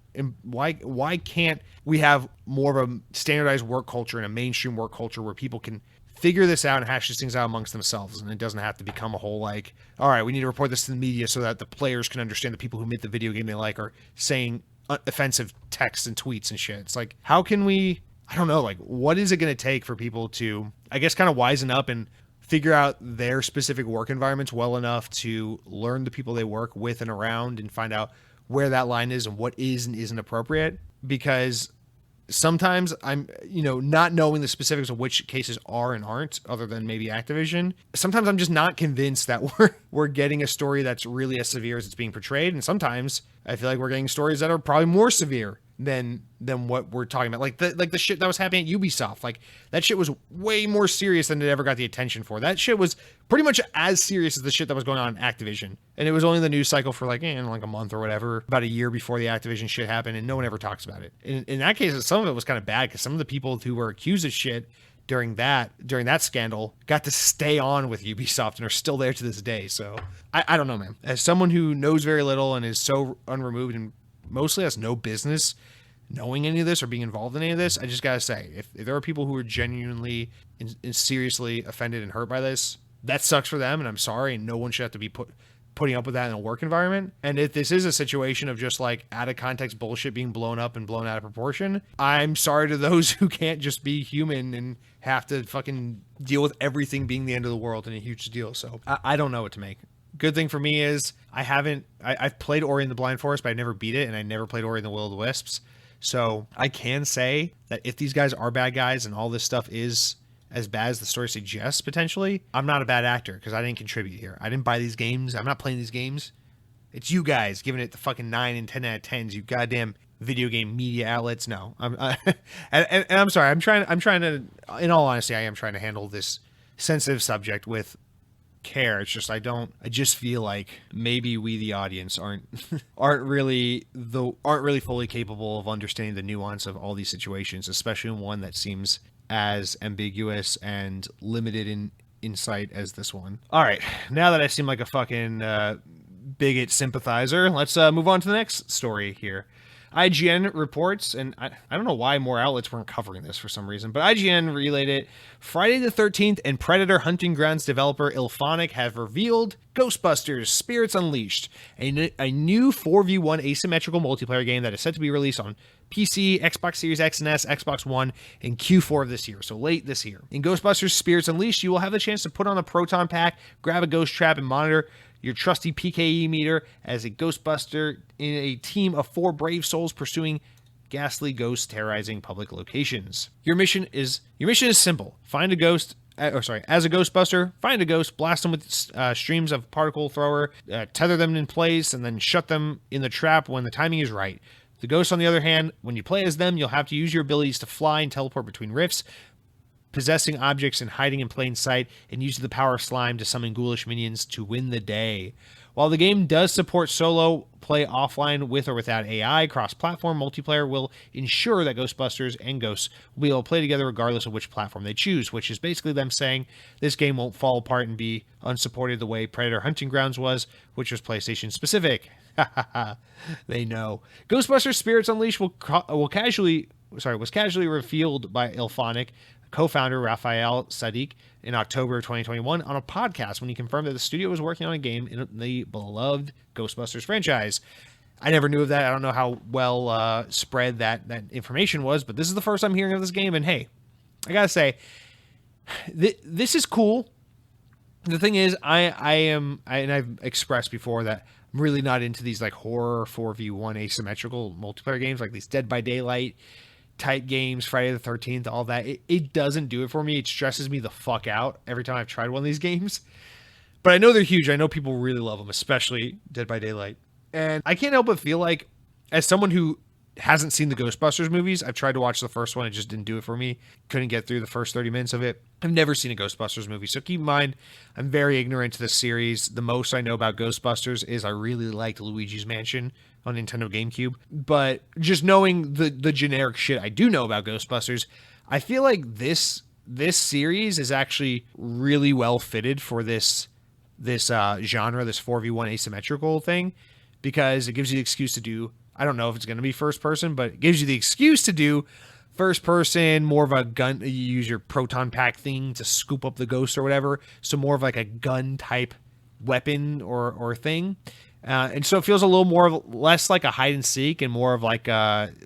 we have more of a standardized work culture and a mainstream work culture where people can figure this out and hash these things out amongst themselves, and it doesn't have to become a whole like, all right, we need to report this to the media so that the players can understand the people who made the video game they like are saying offensive texts and tweets and shit. It's like, how can we? I don't know, like, what is it going to take for people to, I guess, kind of wisen up and figure out their specific work environments well enough to learn the people they work with and around and find out where that line is and what is and isn't appropriate? Because sometimes I'm, not knowing the specifics of which cases are and aren't, other than maybe Activision, sometimes I'm just not convinced that we're getting a story that's really as severe as it's being portrayed. And sometimes I feel like we're getting stories that are probably more severe than what we're talking about. Like the shit that was happening at Ubisoft. Like, that shit was way more serious than it ever got the attention for. That shit was pretty much as serious as the shit that was going on in Activision. And it was only the news cycle for like a month or whatever, about a year before the Activision shit happened, and no one ever talks about it. In that case, some of it was kind of bad, because some of the people who were accused of shit during that scandal got to stay on with Ubisoft and are still there to this day. So I don't know, man. As someone who knows very little and is so unremoved and mostly has no business knowing any of this or being involved in any of this, I just gotta say, if there are people who are genuinely and seriously offended and hurt by this, that sucks for them, and I'm sorry, and no one should have to be putting up with that in a work environment. And if this is a situation of just like out of context bullshit being blown up and blown out of proportion, I'm sorry to those who can't just be human and have to fucking deal with everything being the end of the world and a huge deal. So I don't know what to make. Good thing for me is I've played Ori and the Blind Forest, but I never beat it, and I never played Ori and the Will of the Wisps. So I can say that if these guys are bad guys and all this stuff is as bad as the story suggests, potentially, I'm not a bad actor because I didn't contribute here. I didn't buy these games. I'm not playing these games. It's you guys giving it the fucking 9 and 10 out of 10s, you goddamn video game media outlets. No, and I'm sorry. I'm trying to, in all honesty, I am trying to handle this sensitive subject with care. It's just I just feel like maybe we, the audience, aren't really fully capable of understanding the nuance of all these situations, especially in one that seems as ambiguous and limited in insight as this one. All right, now that I seem like a fucking bigot sympathizer, let's move on to the next story here. IGN reports, and I don't know why more outlets weren't covering this for some reason, but IGN relayed it. Friday the 13th and Predator Hunting Grounds developer Ilphonic have revealed Ghostbusters Spirits Unleashed, a new 4v1 asymmetrical multiplayer game that is set to be released on PC, Xbox Series X and S, Xbox One in Q4 of this year, so late this year. In Ghostbusters Spirits Unleashed, you will have the chance to put on a proton pack, grab a ghost trap, and monitor your trusty PKE meter as a Ghostbuster in a team of 4 brave souls pursuing ghastly ghosts terrorizing public locations. Your mission is simple. Find a ghost. As a Ghostbuster, find a ghost, blast them with streams of particle thrower, tether them in place, and then shut them in the trap when the timing is right. The ghosts, on the other hand, when you play as them, you'll have to use your abilities to fly and teleport between rifts, possessing objects and hiding in plain sight, and using the power of slime to summon ghoulish minions to win the day. While the game does support solo play offline with or without AI, cross-platform multiplayer will ensure that Ghostbusters and ghosts will be able to play together regardless of which platform they choose, which is basically them saying this game won't fall apart and be unsupported the way Predator Hunting Grounds was, which was PlayStation specific. They know. Ghostbusters Spirits Unleashed was casually revealed by Ilphonic co-founder Raphael Sadiq in October of 2021 on a podcast when he confirmed that the studio was working on a game in the beloved Ghostbusters franchise. I never knew of that. I don't know how well spread that information was, but this is the first I'm hearing of this game, and hey, I gotta say, this is cool. The thing is, and I've expressed before that I'm really not into these like horror 4v1 asymmetrical multiplayer games, like these Dead by Daylight type games, Friday the 13th, all that. It doesn't do it for me. It stresses me the fuck out every time I've tried one of these games. But I know they're huge. I know people really love them, especially Dead by Daylight. And I can't help but feel like, as someone who hasn't seen the Ghostbusters movies, I've tried to watch the first one. It just didn't do it for me. Couldn't get through the first 30 minutes of it. I've never seen a Ghostbusters movie. So keep in mind, I'm very ignorant to this series. The most I know about Ghostbusters is I really liked Luigi's Mansion on Nintendo GameCube. But just knowing the generic shit I do know about Ghostbusters, I feel like this series is actually really well fitted for this genre, this 4v1 asymmetrical thing, because it gives you the excuse to do, I don't know if it's going to be first person, but it gives you the excuse to do first person, more of a gun. You use your proton pack thing to scoop up the ghost or whatever. So more of like a gun type weapon or thing. And so it feels a little less like a hide and seek and more of like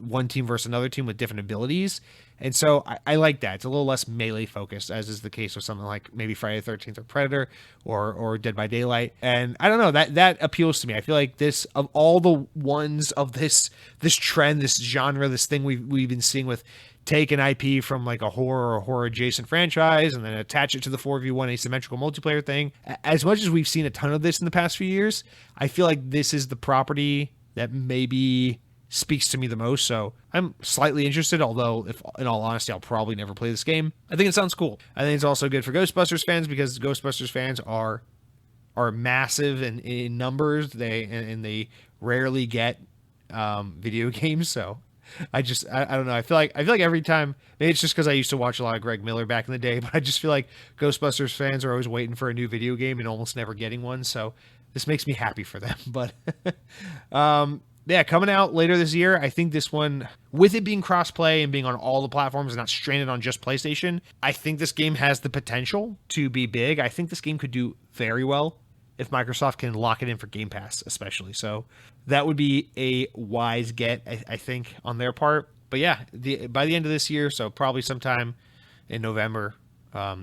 one team versus another team with different abilities. And so I like that. It's a little less melee focused, as is the case with something like maybe Friday the 13th or Predator or Dead by Daylight. And I don't know, that appeals to me. I feel like this, of all the ones of this trend, this genre, this thing we've been seeing with take an IP from like a horror or horror adjacent franchise and then attach it to the 4v1 asymmetrical multiplayer thing. As much as we've seen a ton of this in the past few years, I feel like this is the property that maybe speaks to me the most. So I'm slightly interested, although if in all honesty, I'll probably never play this game. I think it sounds cool. I think it's also good for Ghostbusters fans because Ghostbusters fans are massive in numbers. They rarely get video games. So I don't know. I feel like every time, maybe it's just because I used to watch a lot of Greg Miller back in the day, but I just feel like Ghostbusters fans are always waiting for a new video game and almost never getting one. So this makes me happy for them. But yeah, coming out later this year. I think this one, with it being cross-play and being on all the platforms and not stranded on just PlayStation, I think this game has the potential to be big. I think this game could do very well if Microsoft can lock it in for Game Pass, especially. So that would be a wise get, I think, on their part. But yeah, by the end of this year, so probably sometime in November,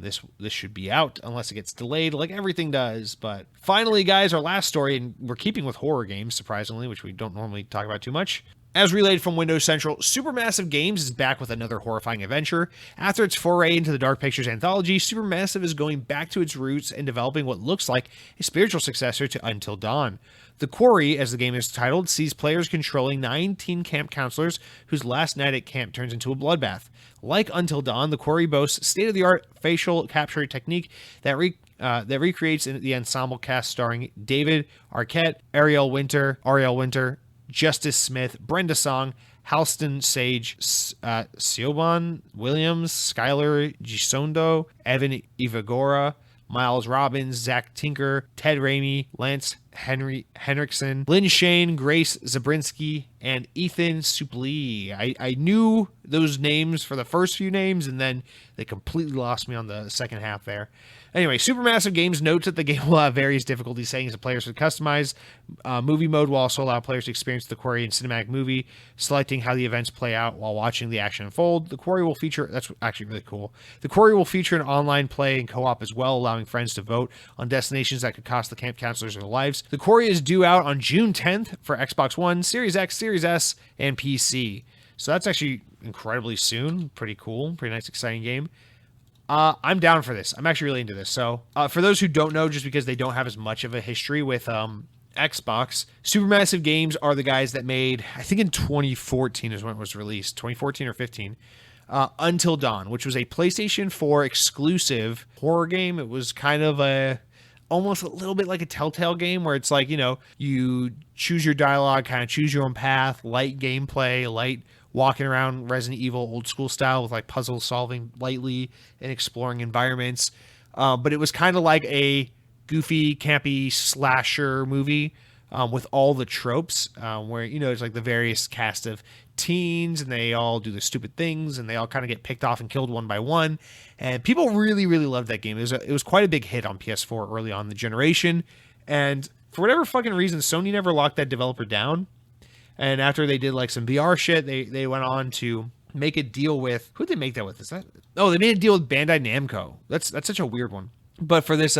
this should be out, unless it gets delayed like everything does. But finally, guys, our last story, and we're keeping with horror games, surprisingly, which we don't normally talk about too much. As relayed from Windows Central, Supermassive Games is back with another horrifying adventure. After its foray into the Dark Pictures anthology, Supermassive is going back to its roots and developing what looks like a spiritual successor to Until Dawn. The Quarry, as the game is titled, sees players controlling 19 camp counselors whose last night at camp turns into a bloodbath. Like Until Dawn, The Quarry boasts state-of-the-art facial capture technique that recreates the ensemble cast starring David Arquette, Ariel Winter, Justice Smith, Brenda Song, Halston Sage, Siobhan Williams, Skylar Gisondo, Evan Ivagora, Miles Robbins, Zach Tinker, Ted Raimi, Lance Henriksen, Lynn Shane, Grace Zabrinski, and Ethan Suplee. I knew those names for the first few names, and then they completely lost me on the second half there. Anyway, Supermassive Games notes that the game will have various difficulty settings that players can customize. Movie mode will also allow players to experience the Quarry in cinematic movie, selecting how the events play out while watching the action unfold. The Quarry will feature, that's actually really cool. The Quarry will feature an online play and co-op as well, allowing friends to vote on destinations that could cost the camp counselors their lives. The Quarry is due out on June 10th for Xbox One, Series X, Series S, and PC. So that's actually incredibly soon. Pretty cool. Pretty nice, exciting game. I'm down for this. I'm actually really into this. So, for those who don't know, just because they don't have as much of a history with Xbox, Supermassive Games are the guys that made, I think in 2014 is when it was released, 2014 or 15, Until Dawn, which was a PlayStation 4 exclusive horror game. It was kind of almost a little bit like a Telltale game where it's like, you choose your dialogue, kind of choose your own path, light gameplay, light walking around Resident Evil old school style with like puzzle solving lightly and exploring environments. But it was kind of like a goofy, campy slasher movie with all the tropes where, it's like the various cast of teens and they all do the stupid things and they all kind of get picked off and killed one by one. And people really, really loved that game. It was quite a big hit on PS4 early on in the generation. And for whatever fucking reason, Sony never locked that developer down. And after they did like some VR shit, they went on to make a deal with, who'd they make that with? They made a deal with Bandai Namco. That's such a weird one. But for this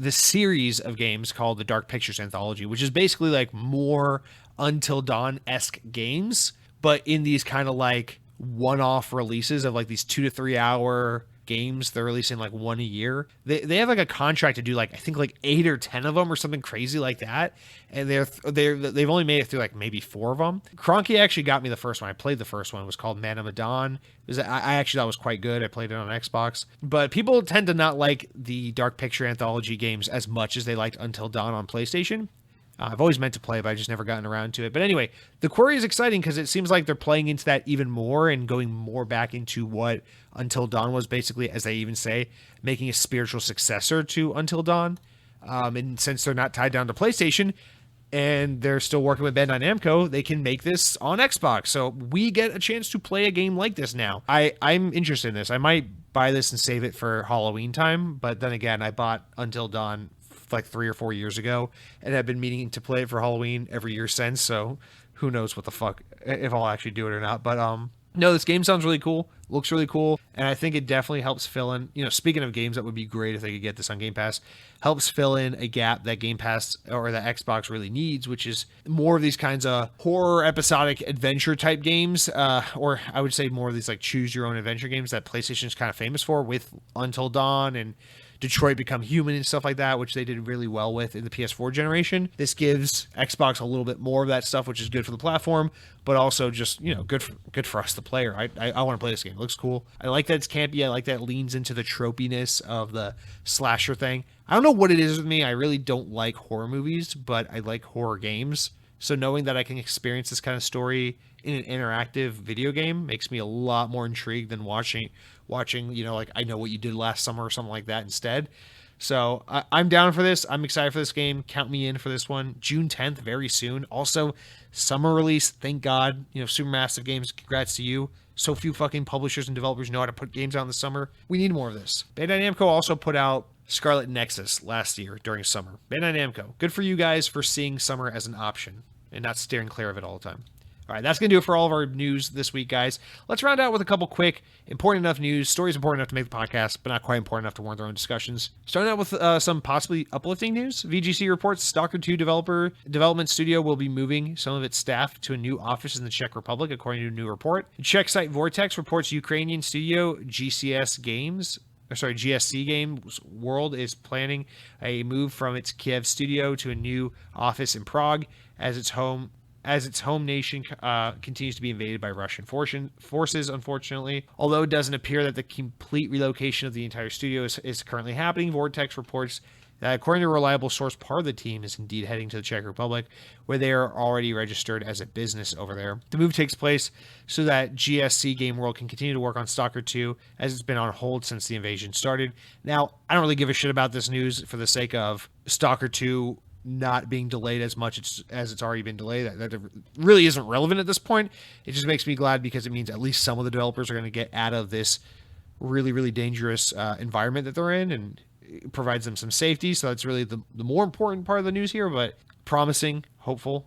series of games called the Dark Pictures Anthology, which is basically like more Until Dawn-esque games, but in these kind of like one-off releases of like these 2 to 3 hour games. They're releasing like one a year. They have like a contract to do like, I think like 8 or 10 of them or something crazy like that. And they've only made it through like maybe 4 of them. Cronky actually got me the first one. I played the first one. It was called Man of Medan. I actually thought it was quite good. I played it on Xbox. But people tend to not like the Dark Picture Anthology games as much as they liked Until Dawn on PlayStation. I've always meant to play, but I just never gotten around to it. But anyway, the Quarry is exciting because it seems like they're playing into that even more and going more back into what Until Dawn was, basically, as they even say, making a spiritual successor to Until Dawn. And since they're not tied down to PlayStation and they're still working with Bandai Namco, they can make this on Xbox. So we get a chance to play a game like this now. I'm interested in this. I might buy this and save it for Halloween time. But then again, I bought Until Dawn like 3 or 4 years ago and have been meaning to play it for Halloween every year since, so who knows what the fuck if I'll actually do it or not. But no, this game sounds really cool, looks really cool, and I think it definitely helps fill in, speaking of games that would be great if they could get this on Game Pass, helps fill in a gap that Game Pass or that Xbox really needs, which is more of these kinds of horror episodic adventure type games, or I would say more of these like choose your own adventure games that PlayStation's kind of famous for, with Until Dawn and Detroit Become Human and stuff like that, which they did really well with in the PS4 generation. This gives Xbox a little bit more of that stuff, which is good for the platform, but also just, good for us, the player. I want to play this game. It looks cool. I like that it's campy. I like that it leans into the tropiness of the slasher thing. I don't know what it is with me. I really don't like horror movies, but I like horror games. So knowing that I can experience this kind of story in an interactive video game makes me a lot more intrigued than watching, like I Know What You Did Last Summer or something like that instead. So I'm down for this. I'm excited for this game. Count me in for this one. June 10th, very soon. Also, summer release. Thank God. Supermassive Games, congrats to you. So few fucking publishers and developers know how to put games out in the summer. We need more of this. Bandai Namco also put out Scarlet Nexus last year during summer. Bandai Namco, good for you guys for seeing summer as an option and not steering clear of it all the time. All right, that's going to do it for all of our news this week, guys. Let's round out with a couple quick, important enough news, stories important enough to make the podcast, but not quite important enough to warrant their own discussions. Starting out with some possibly uplifting news. VGC reports Stalker 2 development studio will be moving some of its staff to a new office in the Czech Republic, according to a new report. Czech site Vortex reports Ukrainian studio GSC Games World is planning a move from its Kiev studio to a new office in Prague as its home nation continues to be invaded by Russian forces, unfortunately. Although it doesn't appear that the complete relocation of the entire studio is currently happening, Vortex reports that, according to a reliable source, part of the team is indeed heading to the Czech Republic, where they are already registered as a business over there. The move takes place so that GSC Game World can continue to work on Stalker 2, as it's been on hold since the invasion started. Now, I don't really give a shit about this news for the sake of Stalker 2 not being delayed as much as it's already been delayed. That really isn't relevant at this point. It just makes me glad because it means at least some of the developers are going to get out of this really, really dangerous environment that they're in, and it provides them some safety. So that's really the more important part of the news here, but promising, hopeful,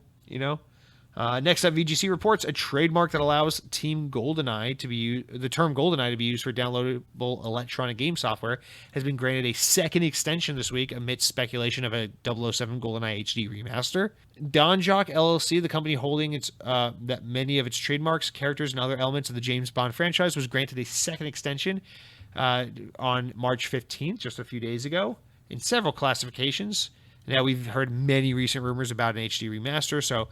Next up, VGC reports a trademark that allows Team GoldenEye the term GoldenEye to be used for downloadable electronic game software has been granted a second extension this week amidst speculation of a 007 GoldenEye HD remaster. Donjock LLC, the company holding that many of its trademarks, characters, and other elements of the James Bond franchise, was granted a second extension on March 15th, just a few days ago, in several classifications. Now, we've heard many recent rumors about an HD remaster, so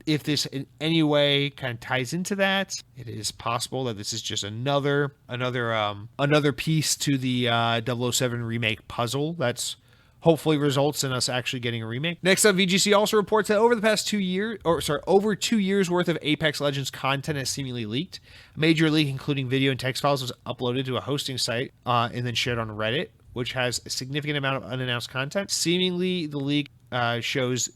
if this in any way kind of ties into that, it is possible that this is just another piece to the 007 remake puzzle that's hopefully results in us actually getting a remake. Next up, VGC also reports that over 2 years worth of Apex Legends content has seemingly leaked. A major leak, including video and text files, was uploaded to a hosting site and then shared on Reddit, which has a significant amount of unannounced content. Seemingly, the leak shows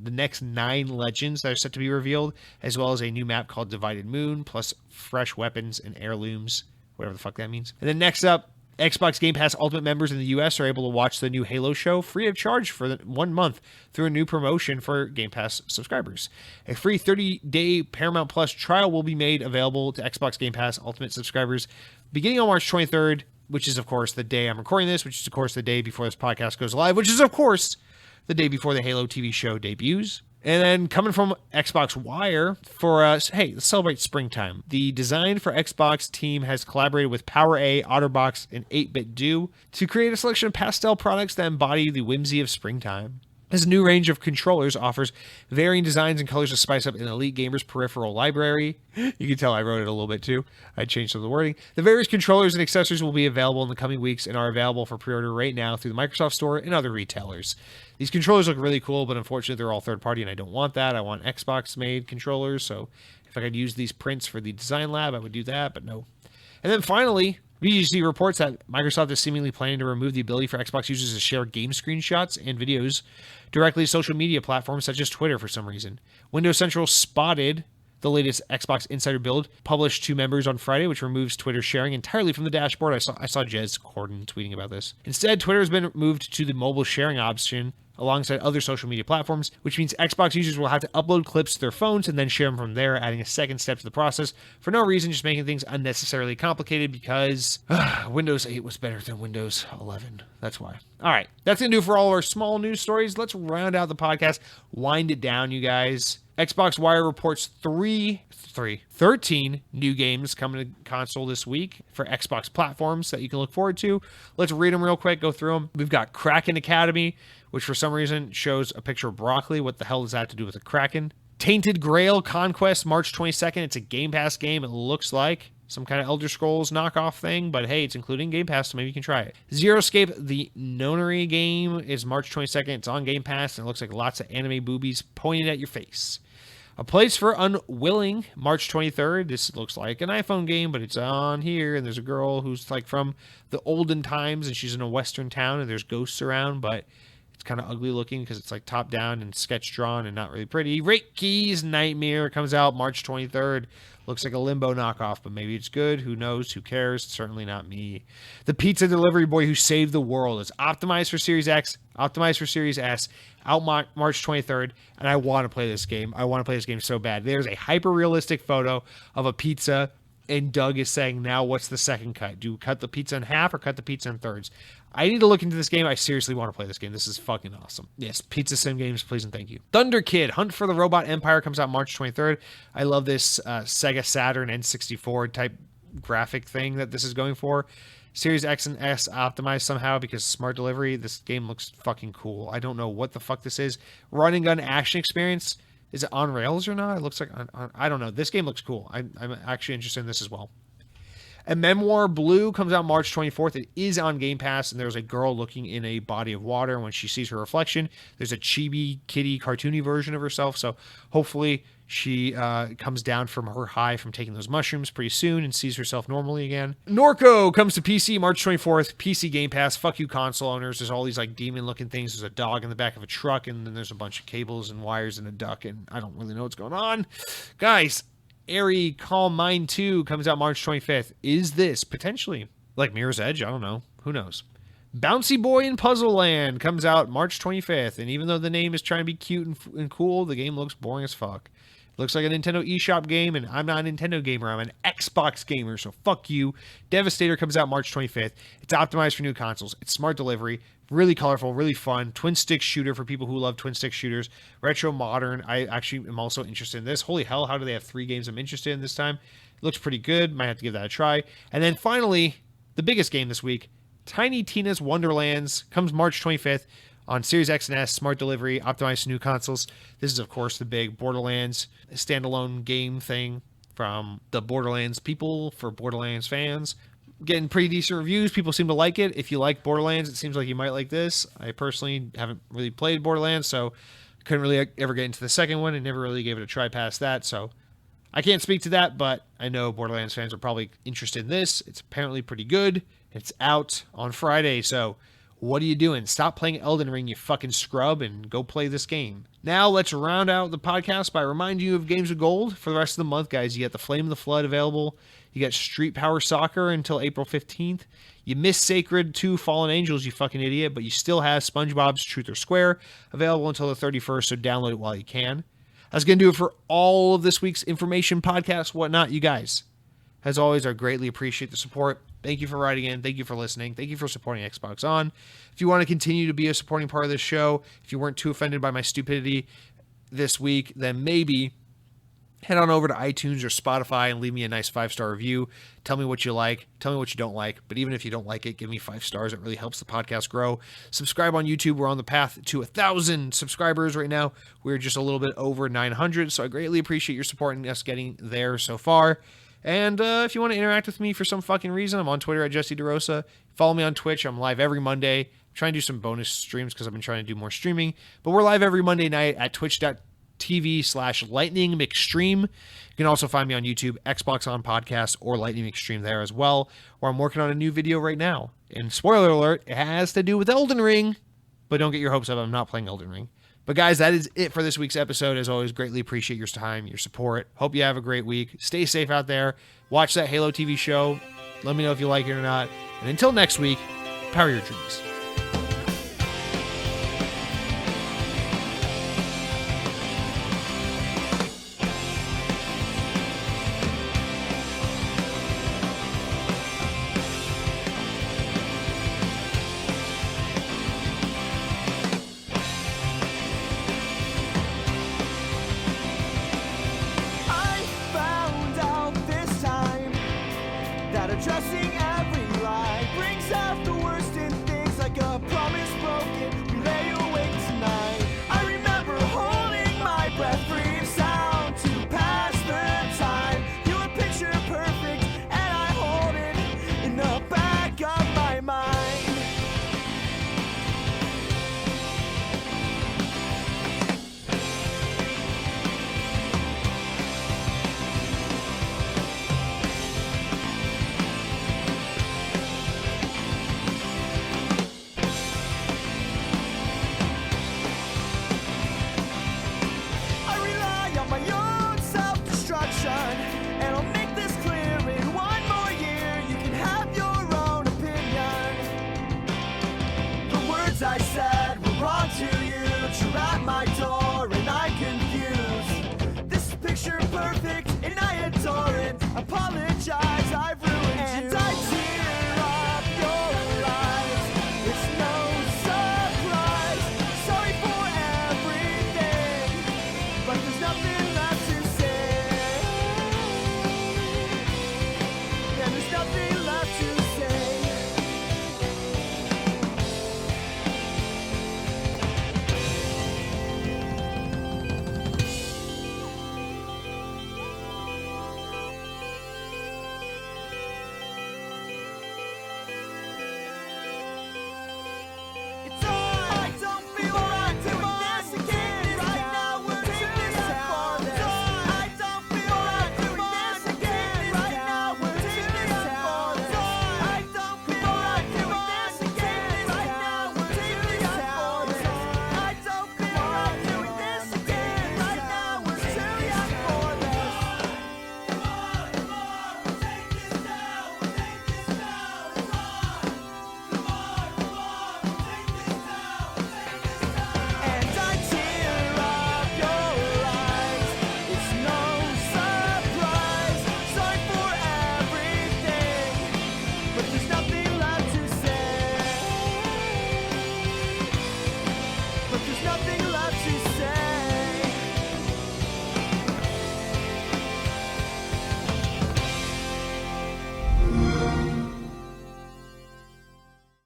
the next 9 legends that are set to be revealed, as well as a new map called Divided Moon, plus fresh weapons and heirlooms, whatever the fuck that means. And then next up, Xbox Game Pass Ultimate members in the US are able to watch the new Halo show free of charge for 1 month through a new promotion for Game Pass subscribers. A free 30-day Paramount Plus trial will be made available to Xbox Game Pass Ultimate subscribers beginning on March 23rd, which is, of course, the day I'm recording this, which is, of course, the day before this podcast goes live, which is, of course, the day before the Halo TV show debuts. And then coming from Xbox Wire for us, hey, let's celebrate springtime. The design for Xbox team has collaborated with PowerA, OtterBox, and 8-Bit Do to create a selection of pastel products that embody the whimsy of springtime. This new range of controllers offers varying designs and colors to spice up an elite gamer's peripheral library. You can tell I wrote it a little bit too. I changed some of the wording. The various controllers and accessories will be available in the coming weeks and are available for pre-order right now through the Microsoft Store and other retailers. These controllers look really cool, but unfortunately they're all third-party and I don't want that. I want Xbox-made controllers, so if I could use these prints for the design lab, I would do that, but no. And then finally, VGC reports that Microsoft is seemingly planning to remove the ability for Xbox users to share game screenshots and videos directly to social media platforms such as Twitter for some reason. Windows Central spotted the latest Xbox Insider build published to members on Friday, which removes Twitter sharing entirely from the dashboard. I saw Jez Corden tweeting about this. Instead, Twitter has been moved to the mobile sharing option alongside other social media platforms, which means Xbox users will have to upload clips to their phones and then share them from there, adding a second step to the process for no reason, just making things unnecessarily complicated because Windows 8 was better than Windows 11. That's why. All right, that's going to do for all of our small news stories. Let's round out the podcast, wind it down, you guys. Xbox Wire reports 13 new games coming to console this week for Xbox platforms that you can look forward to. Let's read them real quick, go through them. We've got Kraken Academy, which for some reason shows a picture of broccoli. What the hell does that have to do with a Kraken? Tainted Grail Conquest, March 22nd. It's a Game Pass game, it looks like. Some kind of Elder Scrolls knockoff thing, but hey, it's including Game Pass, so maybe you can try it. Zero Escape, the Nonary game, is March 22nd. It's on Game Pass, and it looks like lots of anime boobies pointed at your face. A Place for Unwilling, March 23rd. This looks like an iPhone game, but it's on here, and there's a girl who's like from the olden times, and she's in a western town, and there's ghosts around, but it's kind of ugly looking because it's like top down and sketch drawn and not really pretty. Ricky's Nightmare comes out March 23rd. Looks like a Limbo knockoff, but maybe it's good. Who knows? Who cares? Certainly not me. The Pizza Delivery Boy Who Saved the World is optimized for Series X, optimized for Series S, out March 23rd, and I want to play this game. I want to play this game so bad. There's a hyper-realistic photo of a pizza, and Doug is saying, now what's the second cut? Do you cut the pizza in half or cut the pizza in thirds? I need to look into this game. I seriously want to play this game. This is fucking awesome. Yes, Pizza Sim games, please and thank you. Thunder Kid, Hunt for the Robot Empire comes out March 23rd. I love this Sega Saturn N64 type graphic thing that this is going for. Series X and S optimized somehow because smart delivery. This game looks fucking cool. I don't know what the fuck this is. Run and gun action experience. Is it on rails or not? It looks like I don't know. This game looks cool. I'm actually interested in this as well. A Memoir Blue comes out March 24th. It is on Game Pass, and there's a girl looking in a body of water. When she sees her reflection, there's a chibi kitty cartoony version of herself. So hopefully she comes down from her high from taking those mushrooms pretty soon and sees herself normally again. Norco comes to PC March 24th. PC Game Pass. Fuck you, console owners. There's all these like demon-looking things. There's a dog in the back of a truck, and then there's a bunch of cables and wires and a duck, and I don't really know what's going on. Guys, Airy Calm Mind 2 comes out March 25th. Is this potentially like Mirror's Edge? I don't know. Who knows? Bouncy Boy in Puzzle Land comes out March 25th, and even though the name is trying to be cute and cool, the game looks boring as fuck. Looks like a Nintendo eShop game, and I'm not a Nintendo gamer. I'm an Xbox gamer, so fuck you. Devastator comes out March 25th. It's optimized for new consoles. It's smart delivery. Really colorful, really fun. Twin-stick shooter for people who love twin-stick shooters. Retro modern. I actually am also interested in this. Holy hell, how do they have 3 games I'm interested in this time? It looks pretty good. Might have to give that a try. And then finally, the biggest game this week, Tiny Tina's Wonderlands, comes March 25th. On Series X and S, smart delivery, optimized to new consoles. This is, of course, the big Borderlands standalone game thing from the Borderlands people for Borderlands fans. Getting pretty decent reviews. People seem to like it. If you like Borderlands, it seems like you might like this. I personally haven't really played Borderlands, so couldn't really ever get into the second one and never really gave it a try past that. So I can't speak to that, but I know Borderlands fans are probably interested in this. It's apparently pretty good. It's out on Friday, so what are you doing? Stop playing Elden Ring, you fucking scrub, and go play this game. Now, let's round out the podcast by reminding you of Games of Gold for the rest of the month, guys. You got the Flame of the Flood available. You got Street Power Soccer until April 15th. You missed Sacred 2 Fallen Angels, you fucking idiot, but you still have SpongeBob's Truth or Square available until the 31st, so download it while you can. That's going to do it for all of this week's information, podcasts, whatnot, you guys. As always, I greatly appreciate the support. Thank you for writing in. Thank you for listening. Thank you for supporting Xbox On. If you want to continue to be a supporting part of this show, if you weren't too offended by my stupidity this week, then maybe head on over to iTunes or Spotify and leave me a nice 5-star review. Tell me what you like. Tell me what you don't like. But even if you don't like it, give me 5 stars. It really helps the podcast grow. Subscribe on YouTube. We're on the path to 1,000 subscribers right now. We're just a little bit over 900, so I greatly appreciate your supporting us getting there so far. And if you want to interact with me for some fucking reason, I'm on Twitter at Jesse DeRosa. Follow me on Twitch. I'm live every Monday. I'm trying to do some bonus streams because I've been trying to do more streaming. But we're live every Monday night at twitch.tv/Lightning McStream. You can also find me on YouTube, Xbox On Podcast, or Lightning McStream there as well, where I'm working on a new video right now. And spoiler alert, it has to do with Elden Ring. But don't get your hopes up. I'm not playing Elden Ring. But guys, that is it for this week's episode. As always, greatly appreciate your time, your support. Hope you have a great week. Stay safe out there. Watch that Halo TV show. Let me know if you like it or not. And until next week, power your dreams. Addressing every lie brings out the worst in things, like a promise broken. We lay awake tonight. I remember holding my breath, breathe sound to pass the time. You were picture perfect, and I hold it in the back of my mind. And I'll make this clear, in one more year you can have your own opinion. The words I said were wrong to you, trap my